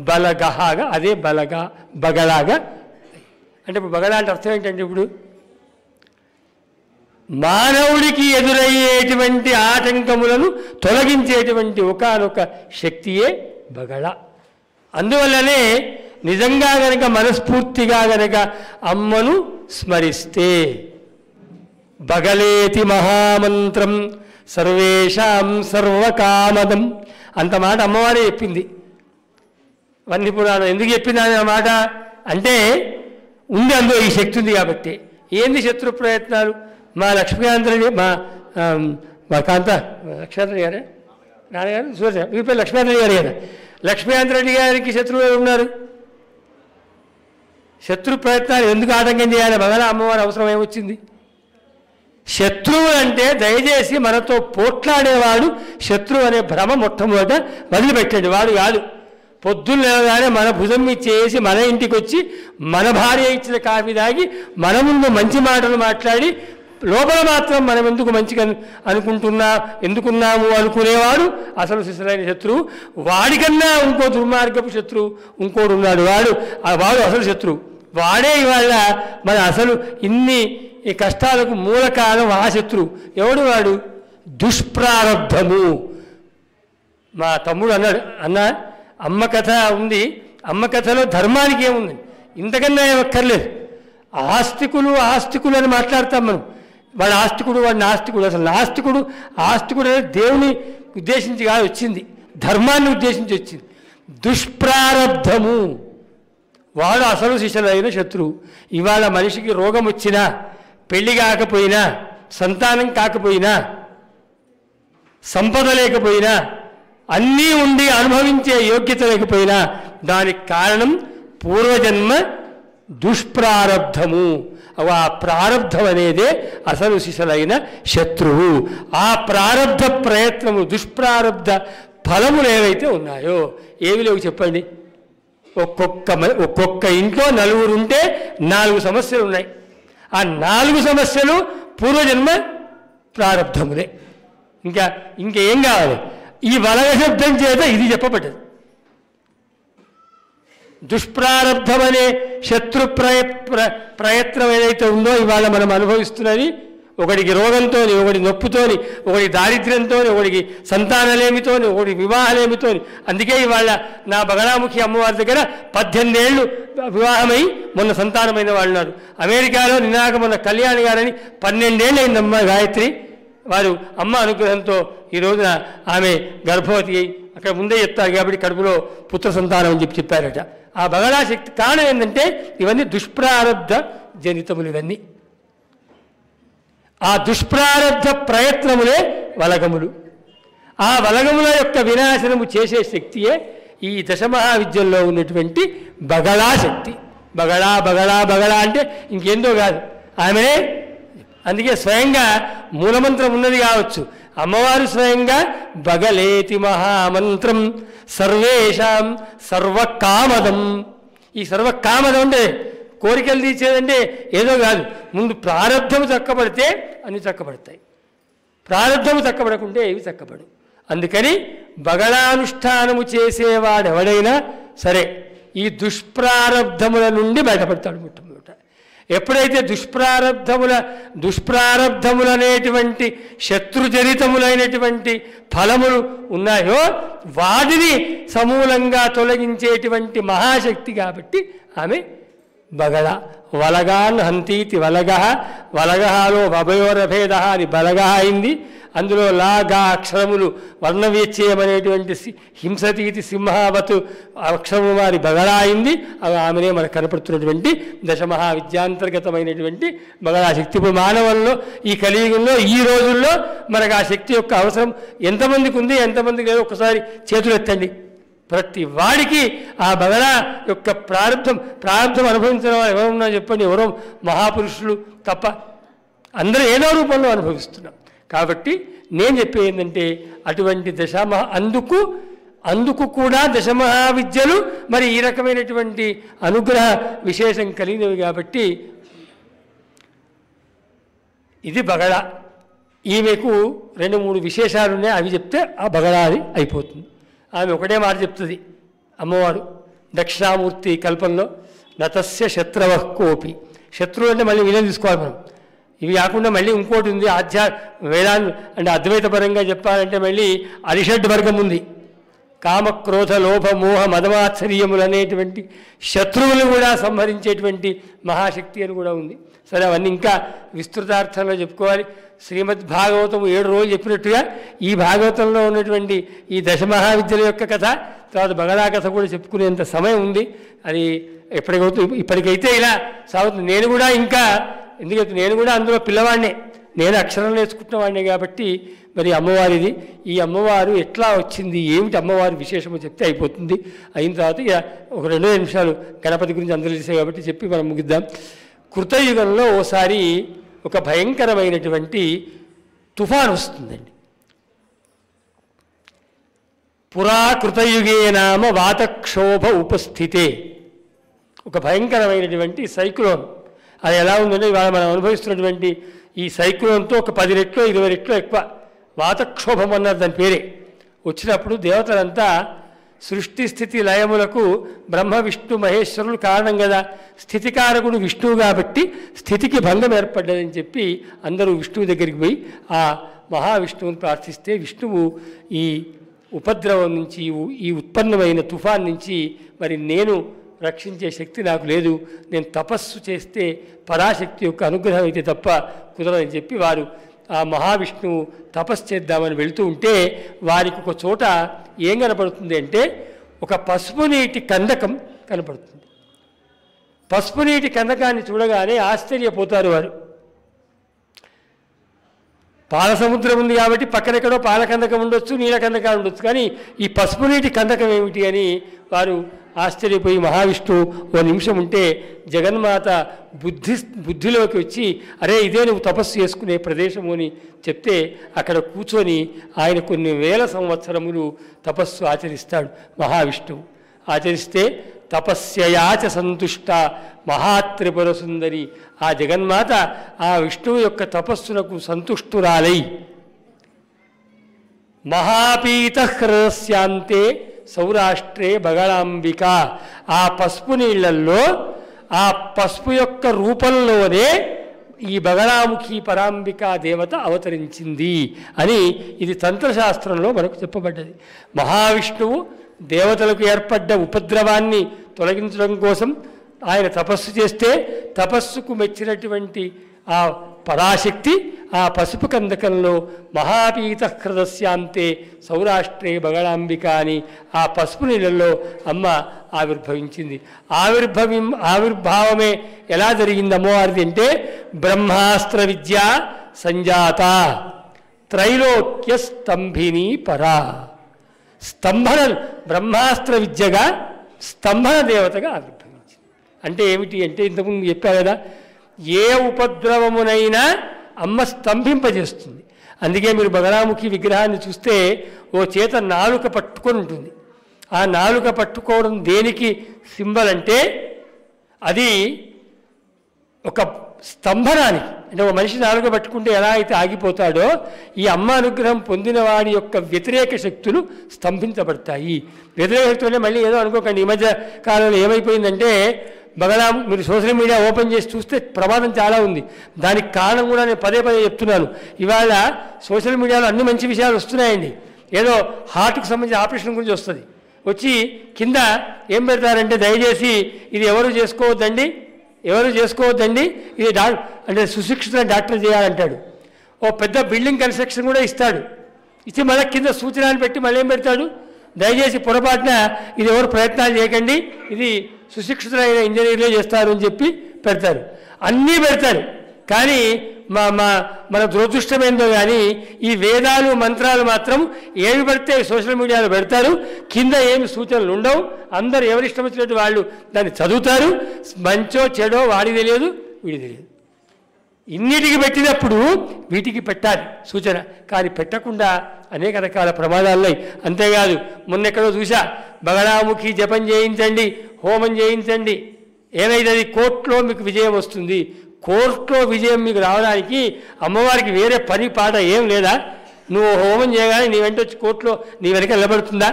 Speaker 1: బలగహగా అదే బలగా బగలాగా. అంటే ఇప్పుడు బగలా అంటే అర్థం ఏంటంటే ఇప్పుడు మానవుడికి ఎదురయ్యేటువంటి ఆటంకములను తొలగించేటువంటి ఒకానొక శక్తియే బగళ. అందువల్లనే నిజంగా గనక మనస్ఫూర్తిగా గనక అమ్మను స్మరిస్తే బగలేతి మహామంత్రం సర్వేషాం సర్వకామదం అంత మాట అమ్మవారే చెప్పింది. వన్ని పురాణం ఎందుకు చెప్పింది అనే మాట అంటే ఉంది, అందులో ఈ శక్తి ఉంది కాబట్టి. ఏంది శత్రు ప్రయత్నాలు? మా లక్ష్మీకాంతరెడ్డి మా కాంత లక్ష్మీకాంతరెడ్డి గారే నాన్నగారు సూర్య మీ పేరు లక్ష్మీకాంతరెడ్డి గారు కదా. లక్ష్మీకాంతరెడ్డి గారికి శత్రువు ఎవరు ఉన్నారు? శత్రు ప్రయత్నాలు ఎందుకు ఆటంకం చేయాలి? మగల అమ్మవారి అవసరం ఏమొచ్చింది? శత్రువు అంటే దయచేసి మనతో పోట్లాడేవాడు శత్రువు అనే భ్రమ మొట్టమొదట వదిలిపెట్టండి. వాడు కాదు. పొద్దున్న లేవగానే మన భుజం మీద చేసి మన ఇంటికి వచ్చి మన భార్య ఇచ్చిన కాఫీ తాగి మన ముందు మంచి మాటలు మాట్లాడి లోపల మాత్రం మనం ఎందుకు మంచిగా ఎందుకున్నాము అనుకునేవాడు అసలు శిశులైన శత్రువు. వాడికన్నా ఇంకో దుర్మార్గపు శత్రువు ఇంకోడు ఉన్నాడు. వాడు అసలు శత్రువు. వాడే ఇవాళ మన అసలు ఇన్ని ఈ కష్టాలకు మూల కారణం ఆ శత్రువు. ఎవడు వాడు? దుష్ప్రారబ్ధము. మా తమ్ముడు అన్నాడు, అన్న అమ్మ కథ ఉంది, అమ్మ కథలో ధర్మానికి ఏముంది? ఇంతకన్నా ఏమక్కర్లేదు. ఆస్తికులు అని మాట్లాడతాం మనం. వాడు ఆస్తికుడు, వాడు నాస్తికుడు. అసలు ఆస్తికుడు అనేది దేవుని ఉద్దేశించి కాదు వచ్చింది, ధర్మాన్ని ఉద్దేశించి వచ్చింది. దుష్ప్రారబ్ధము వాడు అసలు శిశులైన శత్రువు. ఇవాళ మనిషికి రోగం వచ్చినా, పెళ్లి కాకపోయినా, సంతానం కాకపోయినా, సంపద లేకపోయినా, అన్నీ ఉండి అనుభవించే యోగ్యత లేకపోయినా దానికి కారణం పూర్వజన్మ దుష్ప్రారబ్ధము. ఆ ప్రారబ్ధం అనేదే అసలు శిశులైన శత్రువు. ఆ ప్రారబ్ధ ప్రయత్నము దుష్ప్రారబ్ధ ఫలములు ఏవైతే ఉన్నాయో ఏవి లేవు చెప్పండి. ఒక్కొక్క ఇంట్లో నలుగురు ఉంటే 4 సమస్యలు ఉన్నాయి. ఆ 4 సమస్యలు పూర్వజన్మ ప్రారబ్ధములే. ఇంకేం కావాలి? ఈ వలగ శబ్దం చేత ఇది చెప్పబడ్డది. దుష్ప్రారబ్ధం అనే శత్రు ప్రయత్నం ఏదైతే ఉందో ఇవాళ మనం అనుభవిస్తున్నది ఒకడికి రోగంతో, ఒకటి నొప్పుతోని, ఒకటి దారిద్ర్యంతో, ఒకడికి సంతానలేమితోని, ఒకటి వివాహలేమితోని. అందుకే ఇవాళ నా బగళాముఖి అమ్మవారి దగ్గర 18 ఏళ్ళు వివాహమై మొన్న సంతానమైన వాళ్ళు ఉన్నారు. అమెరికాలో నినాక మొన్న కళ్యాణి గారని 12 ఏళ్ళు అయిందమ్మ గాయత్రి. వారు అమ్మ అనుగ్రహంతో ఈ రోజున ఆమె గర్భవతి అయి అక్కడ ముందే చెప్తారు కాబట్టి కడుపులో పుత్ర సంతానం అని చెప్పారట. ఆ బగళా శక్తి కారణం ఏంటంటే ఇవన్నీ దుష్ప్రారబ్ధ జనితములు. ఇవన్నీ ఆ దుష్ప్రారబ్ధ ప్రయత్నములే వలగములు. ఆ వలగముల యొక్క వినాశనము చేసే శక్తియే ఈ దశమహావిద్యల్లో ఉన్నటువంటి బగళా శక్తి. బగళా బగళా బగళా అంటే ఇంకేందో కాదు, ఆమెనే. అందుకే స్వయంగా మూలమంత్రం ఉన్నది కావచ్చు, అమ్మవారు స్వయంగా బగలేతి మహామంత్రం సర్వేషాం సర్వకామదం. ఈ సర్వకామదం అంటే కోరికలు తీర్చేదంటే ఏదో కాదు, ముందు ప్రారంధము చక్కబడితే అన్ని చక్కబడతాయి, ప్రారంధము చక్కబడకుంటే ఏవి చక్కబడు. అందుకని బగళానుష్ఠానము చేసేవాడెవడైనా సరే ఈ దుష్ప్రారబ్ధముల నుండి బయటపడతాడు. మొట్టమొదట ఎప్పుడైతే దుష్ప్రారబ్ధములనేటువంటి శత్రుజనితములైనటువంటి ఫలములు ఉన్నాయో వాటిని సమూలంగా తొలగించేటువంటి మహాశక్తి కాబట్టి ఆమె బగళ. వలగాన్ హంతీతి వలగ, వలగహాలో అభయోరభేద అని బలగ అయింది. అందులో లాగా అక్షరములు వర్ణవ్యత్యయమనేటువంటి హింసతీతి సింహావతు అక్షరము వారి బగళ అయింది. అవి ఆమెనే మనకు కనపడుతున్నటువంటి దశమహావిద్యాంతర్గతమైనటువంటి బగళా శక్తి. ఇప్పుడు మానవుల్లో ఈ కలియుగంలో ఈ రోజుల్లో మనకు ఆ శక్తి యొక్క అవసరం ఎంతమందికి ఉంది, ఎంతమందికి లేదు ఒక్కసారి చేతులు ఎత్తండి. ప్రతి వాడికి ఆ బగళా యొక్క ప్రారంభం అనుభవించిన వాళ్ళు ఎవరున్నా చెప్పండి, ఎవరో మహాపురుషులు తప్ప అందరూ ఏదో రూపంలో అనుభవిస్తున్నాం. కాబట్టి నేను చెప్పేది ఏంటంటే అటువంటి అందుకు కూడా దశమహావిద్యలు మరి ఈ రకమైనటువంటి అనుగ్రహ విశేషం కలిగినవి కాబట్టి ఇది బగళ. ఈమెకు 2-3 విశేషాలు ఉన్నాయి, అవి చెప్తే ఆ బగళా అది అయిపోతుంది. ఆమె ఒకటే మాట చెప్తుంది అమ్మవారు దక్షిణామూర్తి కల్పంలో, నతస్య శత్రవః కోపి. శత్రువు అంటే మళ్ళీ విలయం తీసుకోవాలి మనం. ఇవి కాకుండా మళ్ళీ ఇంకోటి ఉంది, వేదాంత అంటే అద్వైతపరంగా చెప్పాలంటే మళ్ళీ అరిషడ్ వర్గం ఉంది. కామ క్రోధ లోభ మోహ మదమాత్సర్యములు అనేటువంటి శత్రువులు కూడా సంహరించేటువంటి మహాశక్తి అని కూడా ఉంది. సరే, అవన్నీ ఇంకా విస్తృతార్థంలో చెప్పుకోవాలి. శ్రీమద్ భాగవతం 7 రోజులు చెప్పినట్టుగా ఈ భాగవతంలో ఉన్నటువంటి ఈ దశమహావిద్యల యొక్క కథ, తర్వాత బగళా కథ కూడా చెప్పుకునేంత సమయం ఉంది. అది ఇప్పటికైతే ఇలా సాగుతుంది. నేను కూడా ఇంకా, ఎందుకంటే నేను కూడా అందులో పిల్లవాడినే, నేను అక్షరం నేర్చుకుంటున్న వాడినే కాబట్టి మరి అమ్మవారిది. ఈ అమ్మవారు ఎట్లా వచ్చింది, ఏమిటి అమ్మవారి విశేషమో చెప్తే అయిపోతుంది. అయిన తర్వాత ఇక ఒక 2 నిమిషాలు గణపతి గురించి అందరూ చేసాయి కాబట్టి చెప్పి మనం ముగిద్దాం. కృతయుగంలో ఓసారి ఒక భయంకరమైనటువంటి తుఫాను వస్తుందండి. పురా కృతయుగే నామ వాతక్షోభ ఉపస్థితే. ఒక భయంకరమైనటువంటి సైక్లోన్. అది ఎలా ఉందంటే ఇవాళ మనం అనుభవిస్తున్నటువంటి ఈ సైక్లోన్తో ఒక 10 రెట్లు 20 రెట్లు ఎక్కువ వాతక్షోభం అన్నారు దాని పేరే. వచ్చినప్పుడు దేవతలంతా సృష్టి స్థితి లయములకు బ్రహ్మ విష్ణు మహేశ్వరులు కారణం కదా, స్థితికారకుడు విష్ణువు కాబట్టి స్థితికి భంగం ఏర్పడ్డదని చెప్పి అందరూ విష్ణువు దగ్గరికి పోయి ఆ మహావిష్ణువుని ప్రార్థిస్తే విష్ణువు ఈ ఉపద్రవం నుంచి, ఈ ఉత్పన్నమైన తుఫాన్ నుంచి మరి నేను రక్షించే శక్తి నాకు లేదు, నేను తపస్సు చేస్తే పరాశక్తి యొక్క అనుగ్రహం అయితే తప్ప కుదరదని చెప్పి వారు ఆ మహావిష్ణువు తపస్సు చేద్దామని వెళుతూ ఉంటే వారికి ఒక చోట ఏం కనపడుతుంది అంటే ఒక పసుపు నీటి కందకం కనపడుతుంది. పసుపు నీటి కందకాన్ని చూడగానే ఆశ్చర్యపోతారు వారు. పాల సముద్రం ఉంది కాబట్టి పక్కనెక్కడో పాల కందకం ఉండొచ్చు, నీళ్ళ కందకాలు ఉండొచ్చు, కానీ ఈ పసుపు నీటి కందకం ఏమిటి అని వారు ఆశ్చర్యపోయి మహావిష్ణువు ఓ నిమిషం ఉంటే జగన్మాత బుద్ధిలోకి వచ్చి అరే ఇదే నువ్వు తపస్సు చేసుకునే ప్రదేశము అని చెప్తే అక్కడ కూర్చొని ఆయన కొన్ని వేల సంవత్సరములు తపస్సు ఆచరిస్తాడు మహావిష్ణువు. ఆచరిస్తే తపస్యయాచ సంతుష్ట మహాత్రిపుర సుందరి. ఆ జగన్మాత ఆ విష్ణువు యొక్క తపస్సునకు సంతుష్టురాలై మహాపీత హ్రస్యాంతే సౌరాష్ట్రే బగళాంబిక. ఆ పసుపు నీళ్లల్లో ఆ పసుపు యొక్క రూపంలోనే ఈ బగళాముఖి పరాంబికా దేవత అవతరించింది అని ఇది తంత్రశాస్త్రంలో మనకు చెప్పబడ్డది. మహావిష్ణువు దేవతలకు ఏర్పడ్డ ఉపద్రవాన్ని తొలగించడం కోసం ఆయన తపస్సు చేస్తే తపస్సుకు మెచ్చినటువంటి ఆ పరాశక్తి ఆ పసుపు కందకంలో మహాపీతహృదస్యాంతే సౌరాష్ట్రే బగళాంబిక అని ఆ పసుపు నీళ్ళల్లో అమ్మ ఆవిర్భవించింది. ఆవిర్భావమే ఎలా జరిగింది అమ్మవారిది అంటే బ్రహ్మాస్త్ర విద్య సంజాత త్రైలోక్య స్తంభిని పరా. స్తంభన బ్రహ్మాస్త్ర విద్యగా స్తంభన దేవతగా ఆవిర్భవించింది. అంటే ఏమిటి అంటే ఇంతకుముందు చెప్పా కదా, ఏ ఉపద్రవమునైనా అమ్మ స్తంభింపజేస్తుంది. అందుకే మీరు బగళాముఖి విగ్రహాన్ని చూస్తే ఓ చేత నాలుక పట్టుకొని ఉంటుంది. ఆ నాలుక పట్టుకోవడం దేనికి సింబల్ అంటే అది ఒక స్తంభనానికి. అంటే ఒక మనిషి నాలుక పట్టుకుంటే ఎలా అయితే ఆగిపోతాడో ఈ అమ్మ అనుగ్రహం పొందిన వాడి యొక్క వ్యతిరేక శక్తులు స్తంభించబడతాయి. వ్యతిరేక శక్తులు అంటే మళ్ళీ ఏదో అనుకోకండి, ఈ మధ్య కాలంలో ఏమైపోయిందంటే మీరు సోషల్ మీడియా ఓపెన్ చేసి చూస్తే ప్రమాదం చాలా ఉంది. దానికి కారణం కూడా నేను పదే పదే చెప్తున్నాను. ఇవాళ సోషల్ మీడియాలో అన్ని మంచి విషయాలు వస్తున్నాయండి. ఏదో హార్ట్కి సంబంధించిన ఆపరేషన్ గురించి వస్తుంది, వచ్చి కింద ఏం పెడతారంటే దయచేసి ఇది ఎవరు చేసుకోవద్దండి ఇది అంటే సుశిక్షిత డాక్టర్ చేయాలంటాడు. ఓ పెద్ద బిల్డింగ్ కన్స్ట్రక్షన్ కూడా ఇస్తాడు, ఇచ్చి మళ్ళీ కింద సూచనలు పెట్టి మళ్ళీ ఏం పెడతాడు, దయచేసి పొరపాటున ఇది ఎవరు ప్రయత్నాలు చేయకండి, ఇది సుశిక్షితులైన ఇంజనీర్లే చేస్తారు అని చెప్పి పెడతారు. అన్నీ పెడతారు. కానీ మన దురదృష్టమేందో కానీ ఈ వేదాలు మంత్రాలు మాత్రం ఏమి పడితే సోషల్ మీడియాలో పెడతారు. కింద ఏమి సూచనలు ఉండవు. అందరు ఎవరిష్టం వచ్చినట్టు వాళ్ళు దాన్ని చదువుతారు. మంచో చెడో వాడికి తెలియదు, వీడికి తెలియదు. ఇన్నిటికి పెట్టినప్పుడు వీటికి పెట్టాలి సూచన, కానీ పెట్టకుండా అనేక రకాల ప్రమాదాలున్నాయి. అంతేకాదు మొన్నెక్కడో చూసా, బగళాముఖి జపం చేయించండి, హోమం చేయించండి, ఏమైతుంది కోర్టులో మీకు విజయం వస్తుంది. కోర్టులో విజయం మీకు రావడానికి అమ్మవారికి వేరే పని పాట ఏం లేదా? నువ్వు హోమం చేయగానే నీ వెంట వచ్చి కోర్టులో నీ వెనక నిలబడుతుందా?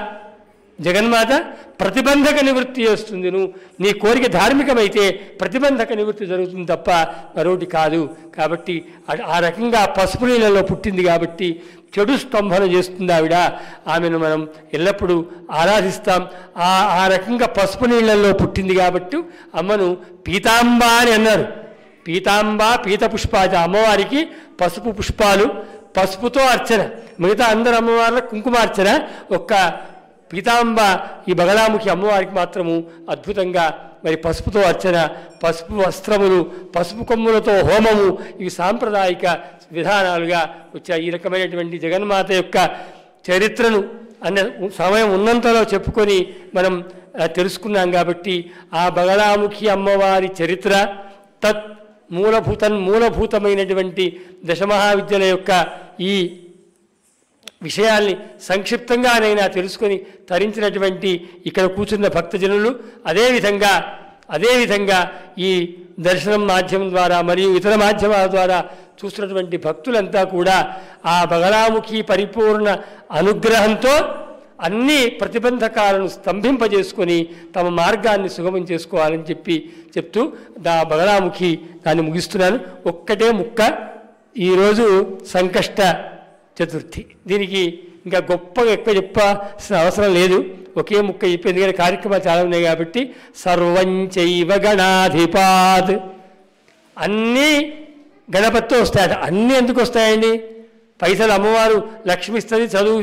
Speaker 1: జగన్మాత ప్రతిబంధక నివృత్తి చేస్తుంది. నువ్వు నీ కోరిక ధార్మికమైతే ప్రతిబంధక నివృత్తి జరుగుతుంది తప్ప మరొకటి కాదు. కాబట్టి ఆ రకంగా పసుపు నీళ్ళలో పుట్టింది కాబట్టి చెడు స్తంభన చేస్తుంది ఆవిడ. ఆమెను మనం ఎల్లప్పుడూ ఆరాధిస్తాం. ఆ రకంగా పసుపు నీళ్ళల్లో పుట్టింది కాబట్టి అమ్మను పీతాంబ అని అన్నారు. పీతాంబ పీత పుష్పాచ, అమ్మవారికి పసుపు పుష్పాలు, పసుపుతో అర్చన. మిగతా అందరు అమ్మవార్ల కుంకుమార్చన, ఒక్క పీతాంబ ఈ బగళాముఖి అమ్మవారికి మాత్రము అద్భుతంగా మరి పసుపుతో అర్చన, పసుపు వస్త్రములు, పసుపు కొమ్ములతో హోమము, ఇవి సాంప్రదాయిక విధానాలుగా వచ్చాయి. ఈ రకమైనటువంటి జగన్మాత యొక్క చరిత్రను అన్న సమయం ఉన్నంతలో చెప్పుకొని మనం తెలుసుకున్నాం. కాబట్టి ఆ బగళాముఖి అమ్మవారి చరిత్ర తత్ మూలభూతమైనటువంటి దశమహావిద్యల యొక్క ఈ విషయాల్ని సంక్షిప్తంగానైనా తెలుసుకొని తరించినటువంటి ఇక్కడ కూర్చున్న భక్తజనులు, అదేవిధంగా ఈ దర్శనం మాధ్యమం ద్వారా మరియు ఇతర మాధ్యమాల ద్వారా చూస్తున్నటువంటి భక్తులంతా కూడా ఆ బగళాముఖి పరిపూర్ణ అనుగ్రహంతో అన్ని ప్రతిబంధకాలను స్తంభింపజేసుకొని తమ మార్గాన్ని సుగమం చేసుకోవాలని చెప్తూ బగళాముఖి దాన్ని ముగిస్తున్నాను. ఒక్కటే ముక్క, ఈరోజు సంకష్ట చతుర్థి. దీనికి ఇంకా గొప్పగా ఎక్కువ చెప్పాల్సిన అవసరం లేదు, ఒకే ముక్క చెప్పి, ఎందుకంటే కార్యక్రమాలు చాలా ఉన్నాయి కాబట్టి. సర్వంచైవ గణాధిపాత్, అన్నీ గణపతితో వస్తాయట. అన్నీ ఎందుకు వస్తాయండి? పైసలు అమ్మవారు లక్ష్మిస్తుంది, చదువు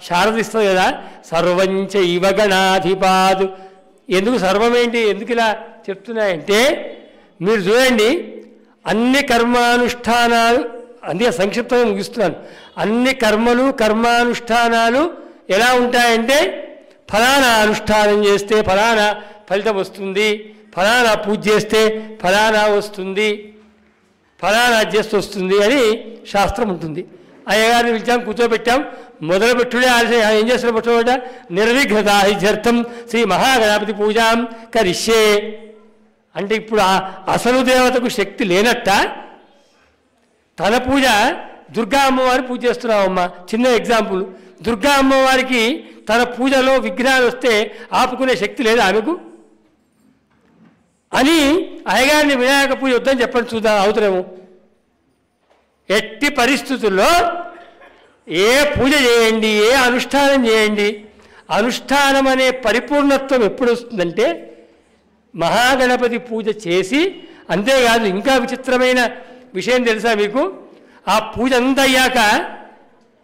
Speaker 1: శారదిస్తుంది కదా. సర్వంచైవ గణాధిపాత్, ఎందుకు సర్వమేంటి, ఎందుకు ఇలా చెప్తున్నాయంటే మీరు చూడండి, అన్ని కర్మానుష్ఠానాలు, అందుకే సంక్షిప్తంగా ముగిస్తున్నాను. అన్ని కర్మానుష్ఠానాలు ఎలా ఉంటాయంటే ఫలానా అనుష్ఠానం చేస్తే ఫలానా ఫలితం వస్తుంది, ఫలానా పూజ చేస్తే ఫలానా వస్తుంది, ఫలానా చేస్తే వస్తుంది అని శాస్త్రం ఉంటుంది. అయ్యగారిని పిలిచాం, కూర్చోబెట్టాం, మొదలుపెట్టుడే ఆలస్యం. ఏం చేస్తున్న పెట్టబడ్డ నిర్విఘ్నతార్థం శ్రీ మహాగణపతి పూజాం కరిష్యే అంటే ఇప్పుడు అసలు దేవతకు శక్తి లేనట్ట తన పూజ దుర్గా అమ్మవారి పూజ చేస్తున్నామమ్మా. చిన్న ఎగ్జాంపుల్, దుర్గా అమ్మవారికి తన పూజలో విఘ్నాలు వస్తే ఆపుకునే శక్తి లేదా ఆమెకు? అని అయ్యగారిని వినాయక పూజ వద్దని చెప్పండి చూద్దాం, అవుతారేమో. ఎట్టి పరిస్థితుల్లో ఏ పూజ చేయండి, ఏ అనుష్ఠానం చేయండి, అనుష్ఠానం అనే పరిపూర్ణత్వం ఎప్పుడు వస్తుందంటే మహాగణపతి పూజ చేసి. అంతేకాదు, ఇంకా విచిత్రమైన విషయం తెలుసా మీకు? ఆ పూజ అంతా అయ్యాక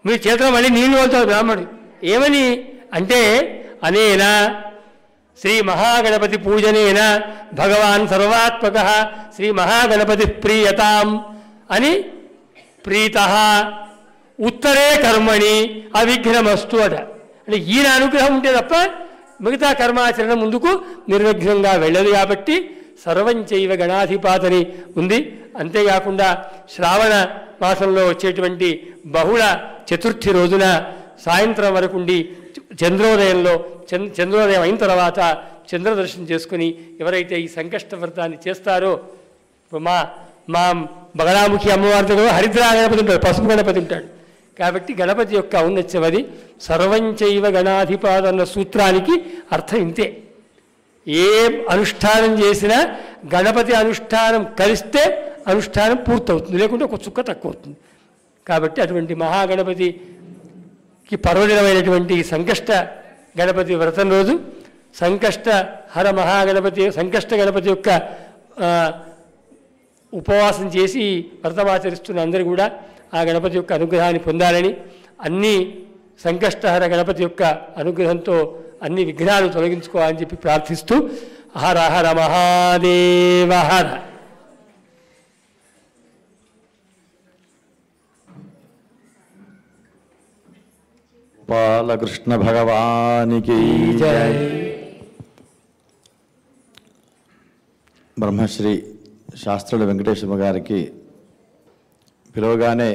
Speaker 1: మీ చేతిలో మళ్ళీ నీళ్ళు వదులుతాడు బ్రాహ్మణుడు. ఏమని అంటే, అనేనా శ్రీ మహాగణపతి పూజనేన భగవాన్ సర్వాత్మక శ్రీ మహాగణపతి ప్రీయతాం అని ప్రీత ఉత్తరే కర్మణి అవిఘ్నమస్తు అట. అంటే ఈయన అనుగ్రహం ఉంటే తప్ప మిగతా కర్మాచరణ ముందుకు నిర్విఘ్నంగా వెళ్ళదు. కాబట్టి సర్వం చైవ గణాధిపాతని ఉంది. అంతేకాకుండా శ్రావణ మాసంలో వచ్చేటువంటి బహుళ చతుర్థి రోజున సాయంత్రం వరకు ఉండి చంద్రోదయంలో చంద్రోదయం అయిన తర్వాత చంద్రదర్శనం చేసుకుని ఎవరైతే ఈ సంకష్ట వ్రతాన్ని చేస్తారో, మా మా బగలాముఖి అమ్మవారి దగ్గర హరిద్రా గణపతి ఉంటాడు, పసుపు గణపతి ఉంటాడు. కాబట్టి గణపతి యొక్క ఔన్నత్యం అది. సర్వంచైవ గణాధిపాత అన్న సూత్రానికి అర్థం ఇంతే. ఏ అనుష్ఠానం చేసినా గణపతి అనుష్ఠానం కలిస్తే అనుష్ఠానం పూర్తవుతుంది, లేకుంటే ఒక చుక్క తక్కువ అవుతుంది. కాబట్టి అటువంటి మహాగణపతికి పర్వదినమైనటువంటి సంకష్ట గణపతి వ్రతం రోజు సంకష్ట హర మహాగణపతి సంకష్ట గణపతి యొక్క ఉపవాసం చేసి వ్రతమాచరిస్తున్న అందరూ కూడా ఆ గణపతి యొక్క అనుగ్రహాన్ని పొందాలని, అన్ని సంకష్టహర గణపతి యొక్క అనుగ్రహంతో అన్ని విఘ్నాలు తొలగించుకోవాలని చెప్పి ప్రార్థిస్తూ హర హర మహాదేవ హర.
Speaker 2: బాలకృష్ణ భగవానికి జై. బ్రహ్మశ్రీ శాస్త్రుల వెంకటేశ్వర గారికి పిలవగానే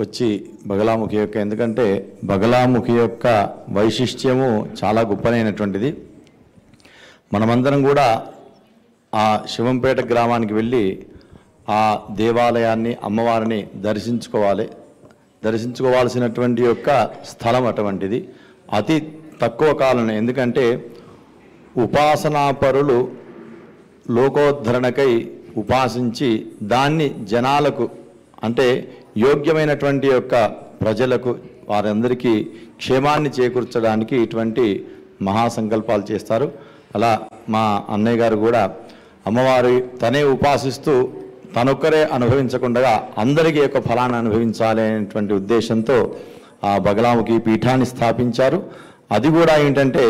Speaker 2: వచ్చి బగలాముఖి యొక్క, ఎందుకంటే బగలాముఖి యొక్క వైశిష్ట్యము చాలా గొప్పనైనటువంటిది. మనమందరం కూడా ఆ శివంపేట గ్రామానికి వెళ్ళి ఆ దేవాలయాన్ని అమ్మవారిని దర్శించుకోవాల్సినటువంటి యొక్క స్థలం అటువంటిది. అతి తక్కువ కాలం, ఎందుకంటే ఉపాసనాపరులు లోకోద్ధరణకై ఉపాసించి దాన్ని జనాలకు అంటే యోగ్యమైనటువంటి యొక్క ప్రజలకు వారందరికీ క్షేమాన్ని చేకూర్చడానికి ఇటువంటి మహాసంకల్పాలు చేస్తారు. అలా మా అన్నయ్య గారు కూడా అమ్మవారి తనే ఉపాసిస్తూ తనొక్కరే అనుభవించకుండా అందరికీ యొక్క ఫలాన్ని అనుభవించాలి అనేటువంటి ఉద్దేశంతో ఆ బగలాముఖి పీఠాన్ని స్థాపించారు. అది కూడా ఏంటంటే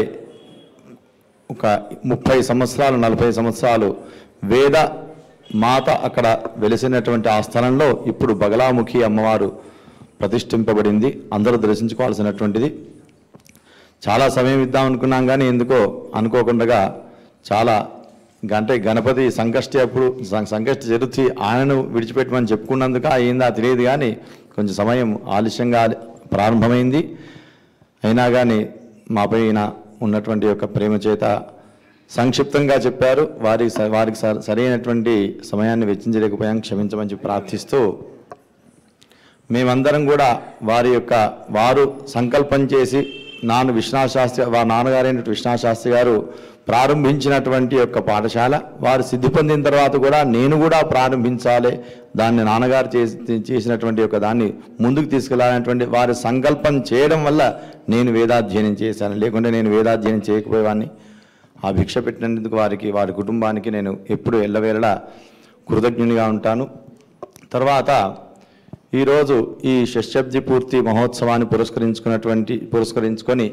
Speaker 2: ఒక 30 సంవత్సరాలు 40 సంవత్సరాలు వేద మాత అక్కడ వెలిసినటువంటి ఆ స్థలంలో ఇప్పుడు బగలాముఖి అమ్మవారు ప్రతిష్ఠింపబడింది. అందరూ దర్శించుకోవాల్సినటువంటిది. చాలా సమయం ఇద్దాం అనుకున్నాం, కానీ ఎందుకో అనుకోకుండా చాలా అంటే గణపతి సంకష్టి అప్పుడు సంకష్టి చతుర్థి ఆయనను విడిచిపెట్టమని చెప్పుకున్నందుకు అయిందా తెలియదు, కానీ కొంచెం సమయం ఆలస్యంగా ప్రారంభమైంది. అయినా కానీ మాపై ఉన్నటువంటి యొక్క ప్రేమ చేత సంక్షిప్తంగా చెప్పారు. వారికి సరైనటువంటి సమయాన్ని వెచ్చించలేకపోయాం, క్షమించమని చెప్పి ప్రార్థిస్తూ మేమందరం కూడా వారు సంకల్పం చేసి విశ్వనాథ శాస్త్రి వారి నాన్నగారైన విశ్వనాథ శాస్త్రి గారు ప్రారంభించినటువంటి యొక్క పాఠశాల వారు సిద్ధి పొందిన తర్వాత కూడా నేను కూడా ప్రారంభించాలి, దాన్ని నాన్నగారు చేసినటువంటి యొక్క దాన్ని ముందుకు తీసుకెళ్లాలనేటువంటి వారి సంకల్పం చేయడం వల్ల నేను వేదాధ్యయనం చేశాను. లేకుంటే నేను వేదాధ్యయనం చేయకపోయేవాడిని. ఆ భిక్ష పెట్టినందుకు వారి కుటుంబానికి నేను ఎప్పుడు ఎల్లవేళలా కృతజ్ఞునిగా ఉంటాను. తర్వాత ఈరోజు ఈ షష్ఠబ్ది పూర్తి మహోత్సవాన్ని పురస్కరించుకొని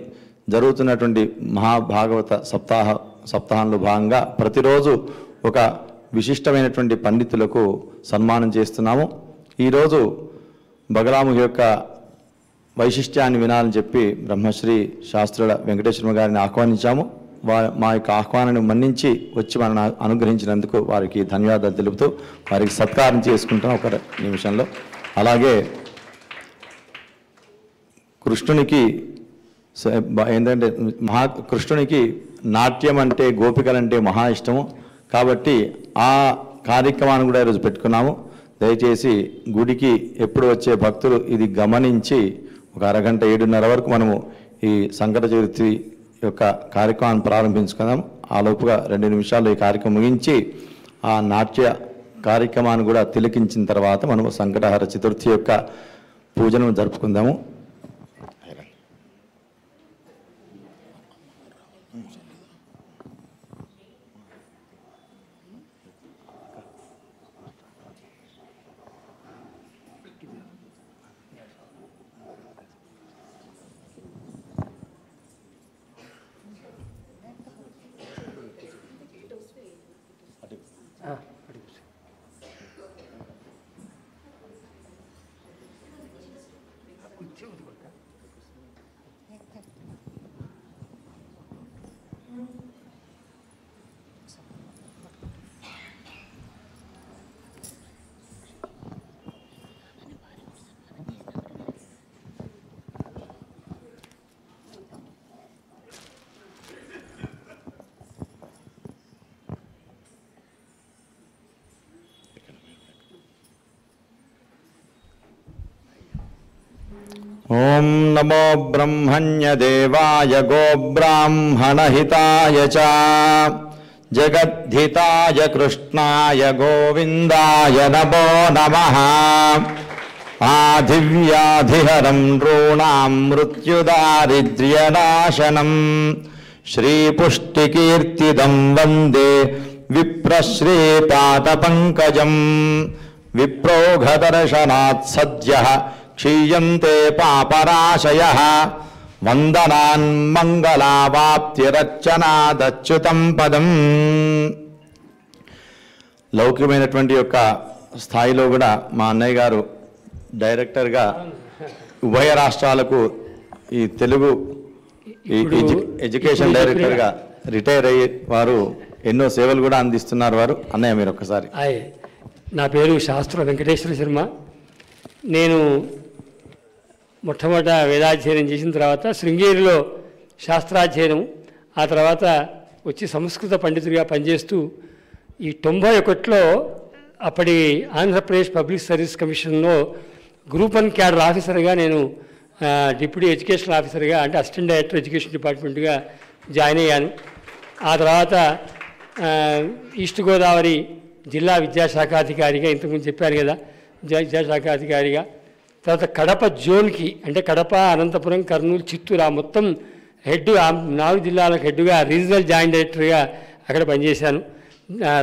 Speaker 2: జరుగుతున్నటువంటి మహాభాగవత సప్తాహంలో భాగంగా ప్రతిరోజు ఒక విశిష్టమైనటువంటి పండితులకు సన్మానం చేస్తున్నాము. ఈరోజు బగలాముఖి యొక్క వైశిష్ట్యాన్ని వినాలని చెప్పి బ్రహ్మశ్రీ శాస్త్రుల వెంకటేశ్వర గారిని ఆహ్వానించాము. మా యొక్క ఆహ్వానాన్ని మన్నించి వచ్చి మనల్ని అనుగ్రహించినందుకు వారికి ధన్యవాదాలు తెలుపుతూ వారికి సత్కారం చేసుకుంటాం ఒక నిమిషంలో. అలాగే కృష్ణునికి ఏంటంటే కృష్ణునికి నాట్యం అంటే గోపికలంటే మహా ఇష్టము. కాబట్టి ఆ కార్యక్రమాన్ని కూడా ఈరోజు పెట్టుకున్నాము. దయచేసి గుడికి ఎప్పుడు వచ్చే భక్తులు ఇది గమనించి ఒక అరగంట 7:30 వరకు మనము ఈ సంకట చతుర్థి యొక్క కార్యక్రమాన్ని ప్రారంభించుకుందాం. ఆ లోపుగా 2 నిమిషాల్లో ఈ కార్యక్రమం ముగించి ఆ నాట్య కార్యక్రమాన్ని కూడా తిలకించిన తర్వాత మనము సంకటహర చతుర్థి యొక్క పూజను జరుపుకుందాము. ఓం నమో బ్రహ్మణ్యదేవాయ గోబ్రాహ్మణహితాయ చ జగద్ధితాయ కృష్ణాయ గోవిందాయ నమో నమః. ఆదివ్యాధిహరం నృణాం మృత్యుదారిద్ర్యనాశనం శ్రీపుష్టికీర్తిదం వందే విప్రశ్రీపాదపంకజం. విప్రోఘదర్శనాత్ సద్యః క్షీయంతే పాపరాశయః. వందనాన్ మంగళావాప్తిరర్చనాదచ్యుతం పదం. లౌకికమైనటువంటి యొక్క స్థాయిలో కూడా మా అన్నయ్య గారు డైరెక్టర్గా ఉభయ రాష్ట్రాలకు ఈ తెలుగు ఎడ్యుకేషన్ డైరెక్టర్గా రిటైర్ అయ్యి వారు ఎన్నో సేవలు కూడా అందిస్తున్నారు. వారు అన్నయ్య మీరు ఒక్కసారి.
Speaker 1: నా పేరు శాస్త్ర వెంకటేశ్వర శర్మ. నేను మొట్టమొదట వేదాధ్యయనం చేసిన తర్వాత శృంగేరిలో శాస్త్రాధ్యయనం, ఆ తర్వాత వచ్చి సంస్కృత పండితుడిగా పనిచేస్తూ ఈ 91లో అప్పటి ఆంధ్రప్రదేశ్ పబ్లిక్ సర్వీస్ కమిషన్లో గ్రూప్ 1 క్యాడర్ ఆఫీసర్గా నేను డిప్యూటీ ఎడ్యుకేషన్ ఆఫీసర్గా అంటే అసిస్టెంట్ డైరెక్టర్ ఎడ్యుకేషన్ డిపార్ట్మెంట్గా జాయిన్ అయ్యాను. ఆ తర్వాత ఈస్ట్ గోదావరి జిల్లా విద్యాశాఖాధికారిగా, ఇంతకుముందు చెప్పాను కదా, విద్యాశాఖాధికారిగా, తర్వాత కడప జోన్కి అంటే కడప, అనంతపురం, కర్నూలు, చిత్తూరు ఆ మొత్తం హెడ్ 4 జిల్లాలకు హెడ్గా రీజనల్ జాయింట్ డైరెక్టర్గా అక్కడ పనిచేశాను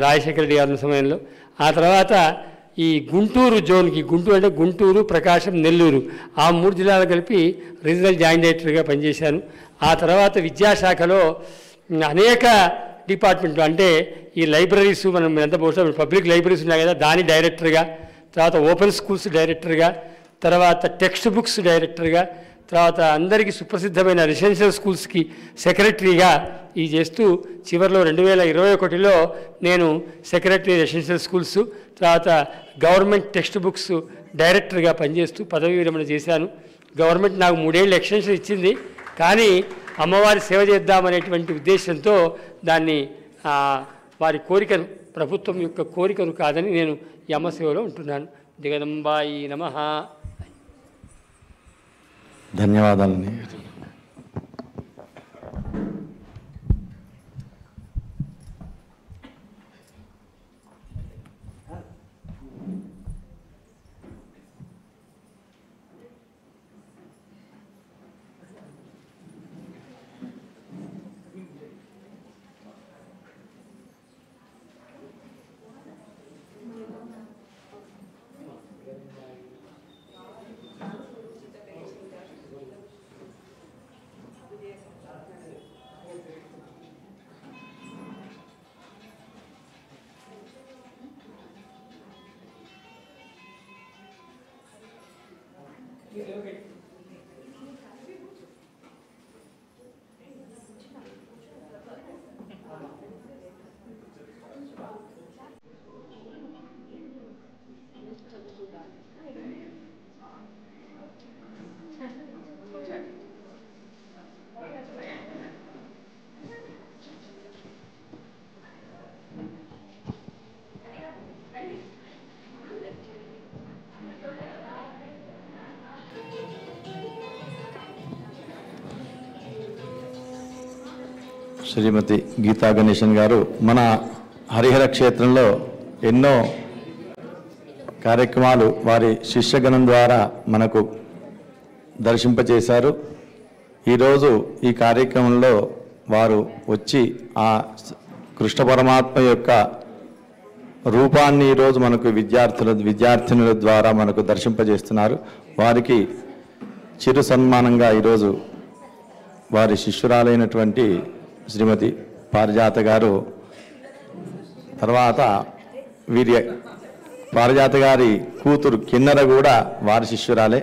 Speaker 1: రాజశేఖర రెడ్డి గారి సమయంలో. ఆ తర్వాత ఈ గుంటూరు జోన్కి, గుంటూరు అంటే గుంటూరు, ప్రకాశం, నెల్లూరు ఆ 3 జిల్లాలు కలిపి రీజనల్ జాయింట్ డైరెక్టర్గా పనిచేశాను. ఆ తర్వాత విద్యాశాఖలో అనేక డిపార్ట్మెంట్లు అంటే ఈ లైబ్రరీస్, మనం ఎంత బహుశా పబ్లిక్ లైబ్రరీస్ ఉన్నాయి కదా, దాని డైరెక్టర్గా, తర్వాత ఓపెన్ స్కూల్స్ డైరెక్టర్గా, తర్వాత టెక్స్ట్ బుక్స్ డైరెక్టర్గా, తర్వాత అందరికీ సుప్రసిద్ధమైన రెసిడెన్షియల్ స్కూల్స్కి సెక్రటరీగా ఇది చేస్తూ చివరిలో 2021లో నేను సెక్రటరీ రెసిడెన్షియల్ స్కూల్స్, తర్వాత గవర్నమెంట్ టెక్స్ట్ బుక్స్ డైరెక్టర్గా పనిచేస్తూ పదవీ విరమణ చేశాను. గవర్నమెంట్ నాకు 3 ఏళ్ళు ఎక్స్టెన్షన్ ఇచ్చింది, కానీ అమ్మవారి సేవ చేద్దామనేటువంటి ఉద్దేశంతో దాన్ని వారి కోరికను, ప్రభుత్వం యొక్క కోరికను కాదని నేను ఈ అమ్మ సేవలో ఉంటున్నాను. జగదంబాయి నమః.
Speaker 2: ధన్యవాదాలండి. శ్రీమతి గీతా గణేశన్ గారు మన హరిహర క్షేత్రంలో ఎన్నో కార్యక్రమాలు వారి శిష్యగణం ద్వారా మనకు దర్శింపచేశారు. ఈరోజు ఈ కార్యక్రమంలో వారు వచ్చి ఆ కృష్ణ పరమాత్మ యొక్క రూపాన్ని ఈరోజు మనకు విద్యార్థినుల ద్వారా మనకు దర్శింపజేస్తున్నారు. వారికి చిరు సన్మానంగా ఈరోజు వారి శిష్యురాలైనటువంటి శ్రీమతి పారిజాత గారు, తర్వాత వీరి పారిజాత గారి కూతురు కిన్నెర కూడా వారి శిష్యురాలే.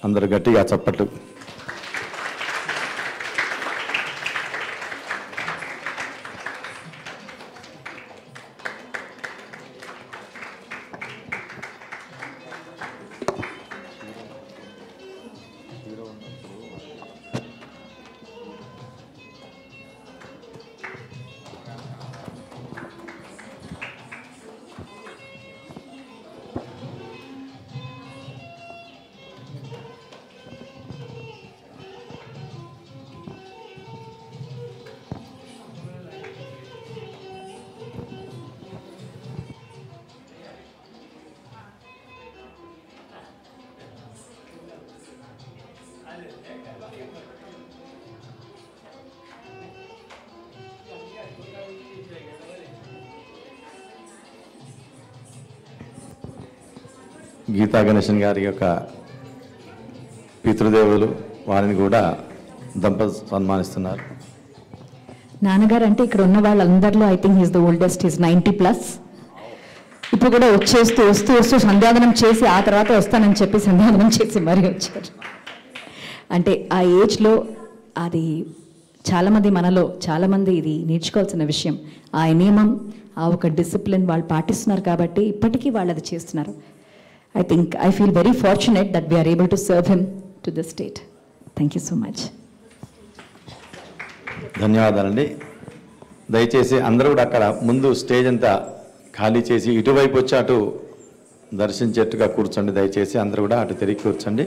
Speaker 2: అందరూ గట్టిగా చప్పట్లు. గీతా గణేశన్ గారి యొక్క పితృదేవులు, వారిని కూడా దంపతులు సన్మానిస్తున్నారు.
Speaker 3: నాన్నగారు అంటే ఇక్కడ ఉన్న వాళ్ళందరిలో I think he's the oldest, is 90+. ఇప్పుడు కూడా వస్తూ సంధ్యావనం చేసి ఆ తర్వాత వస్తానని చెప్పి సంధ్యావనం చేసి మరీ వచ్చారు. అంటే ఆ ఏజ్లో అది చాలామంది మనలో చాలామంది ఇది నేర్చుకోవాల్సిన విషయం. ఆ నియమం, ఆ ఒక డిసిప్లిన్ వాళ్ళు పాటిస్తున్నారు కాబట్టి ఇప్పటికీ వాళ్ళు అది చేస్తున్నారు. I feel very fortunate that we are able to serve him to the state. Thank you so much.
Speaker 2: ధన్యవాదాలండి. దయచేసి అందరూ కూడా అక్కడ ముందు స్టేజ్ అంతా ఖాళీ చేసి ఇటువైపు వచ్చి అటు దర్శించేట్టుగా కూర్చోండి. దయచేసి అందరూ కూడా అటు తిరిగి కూర్చోండి.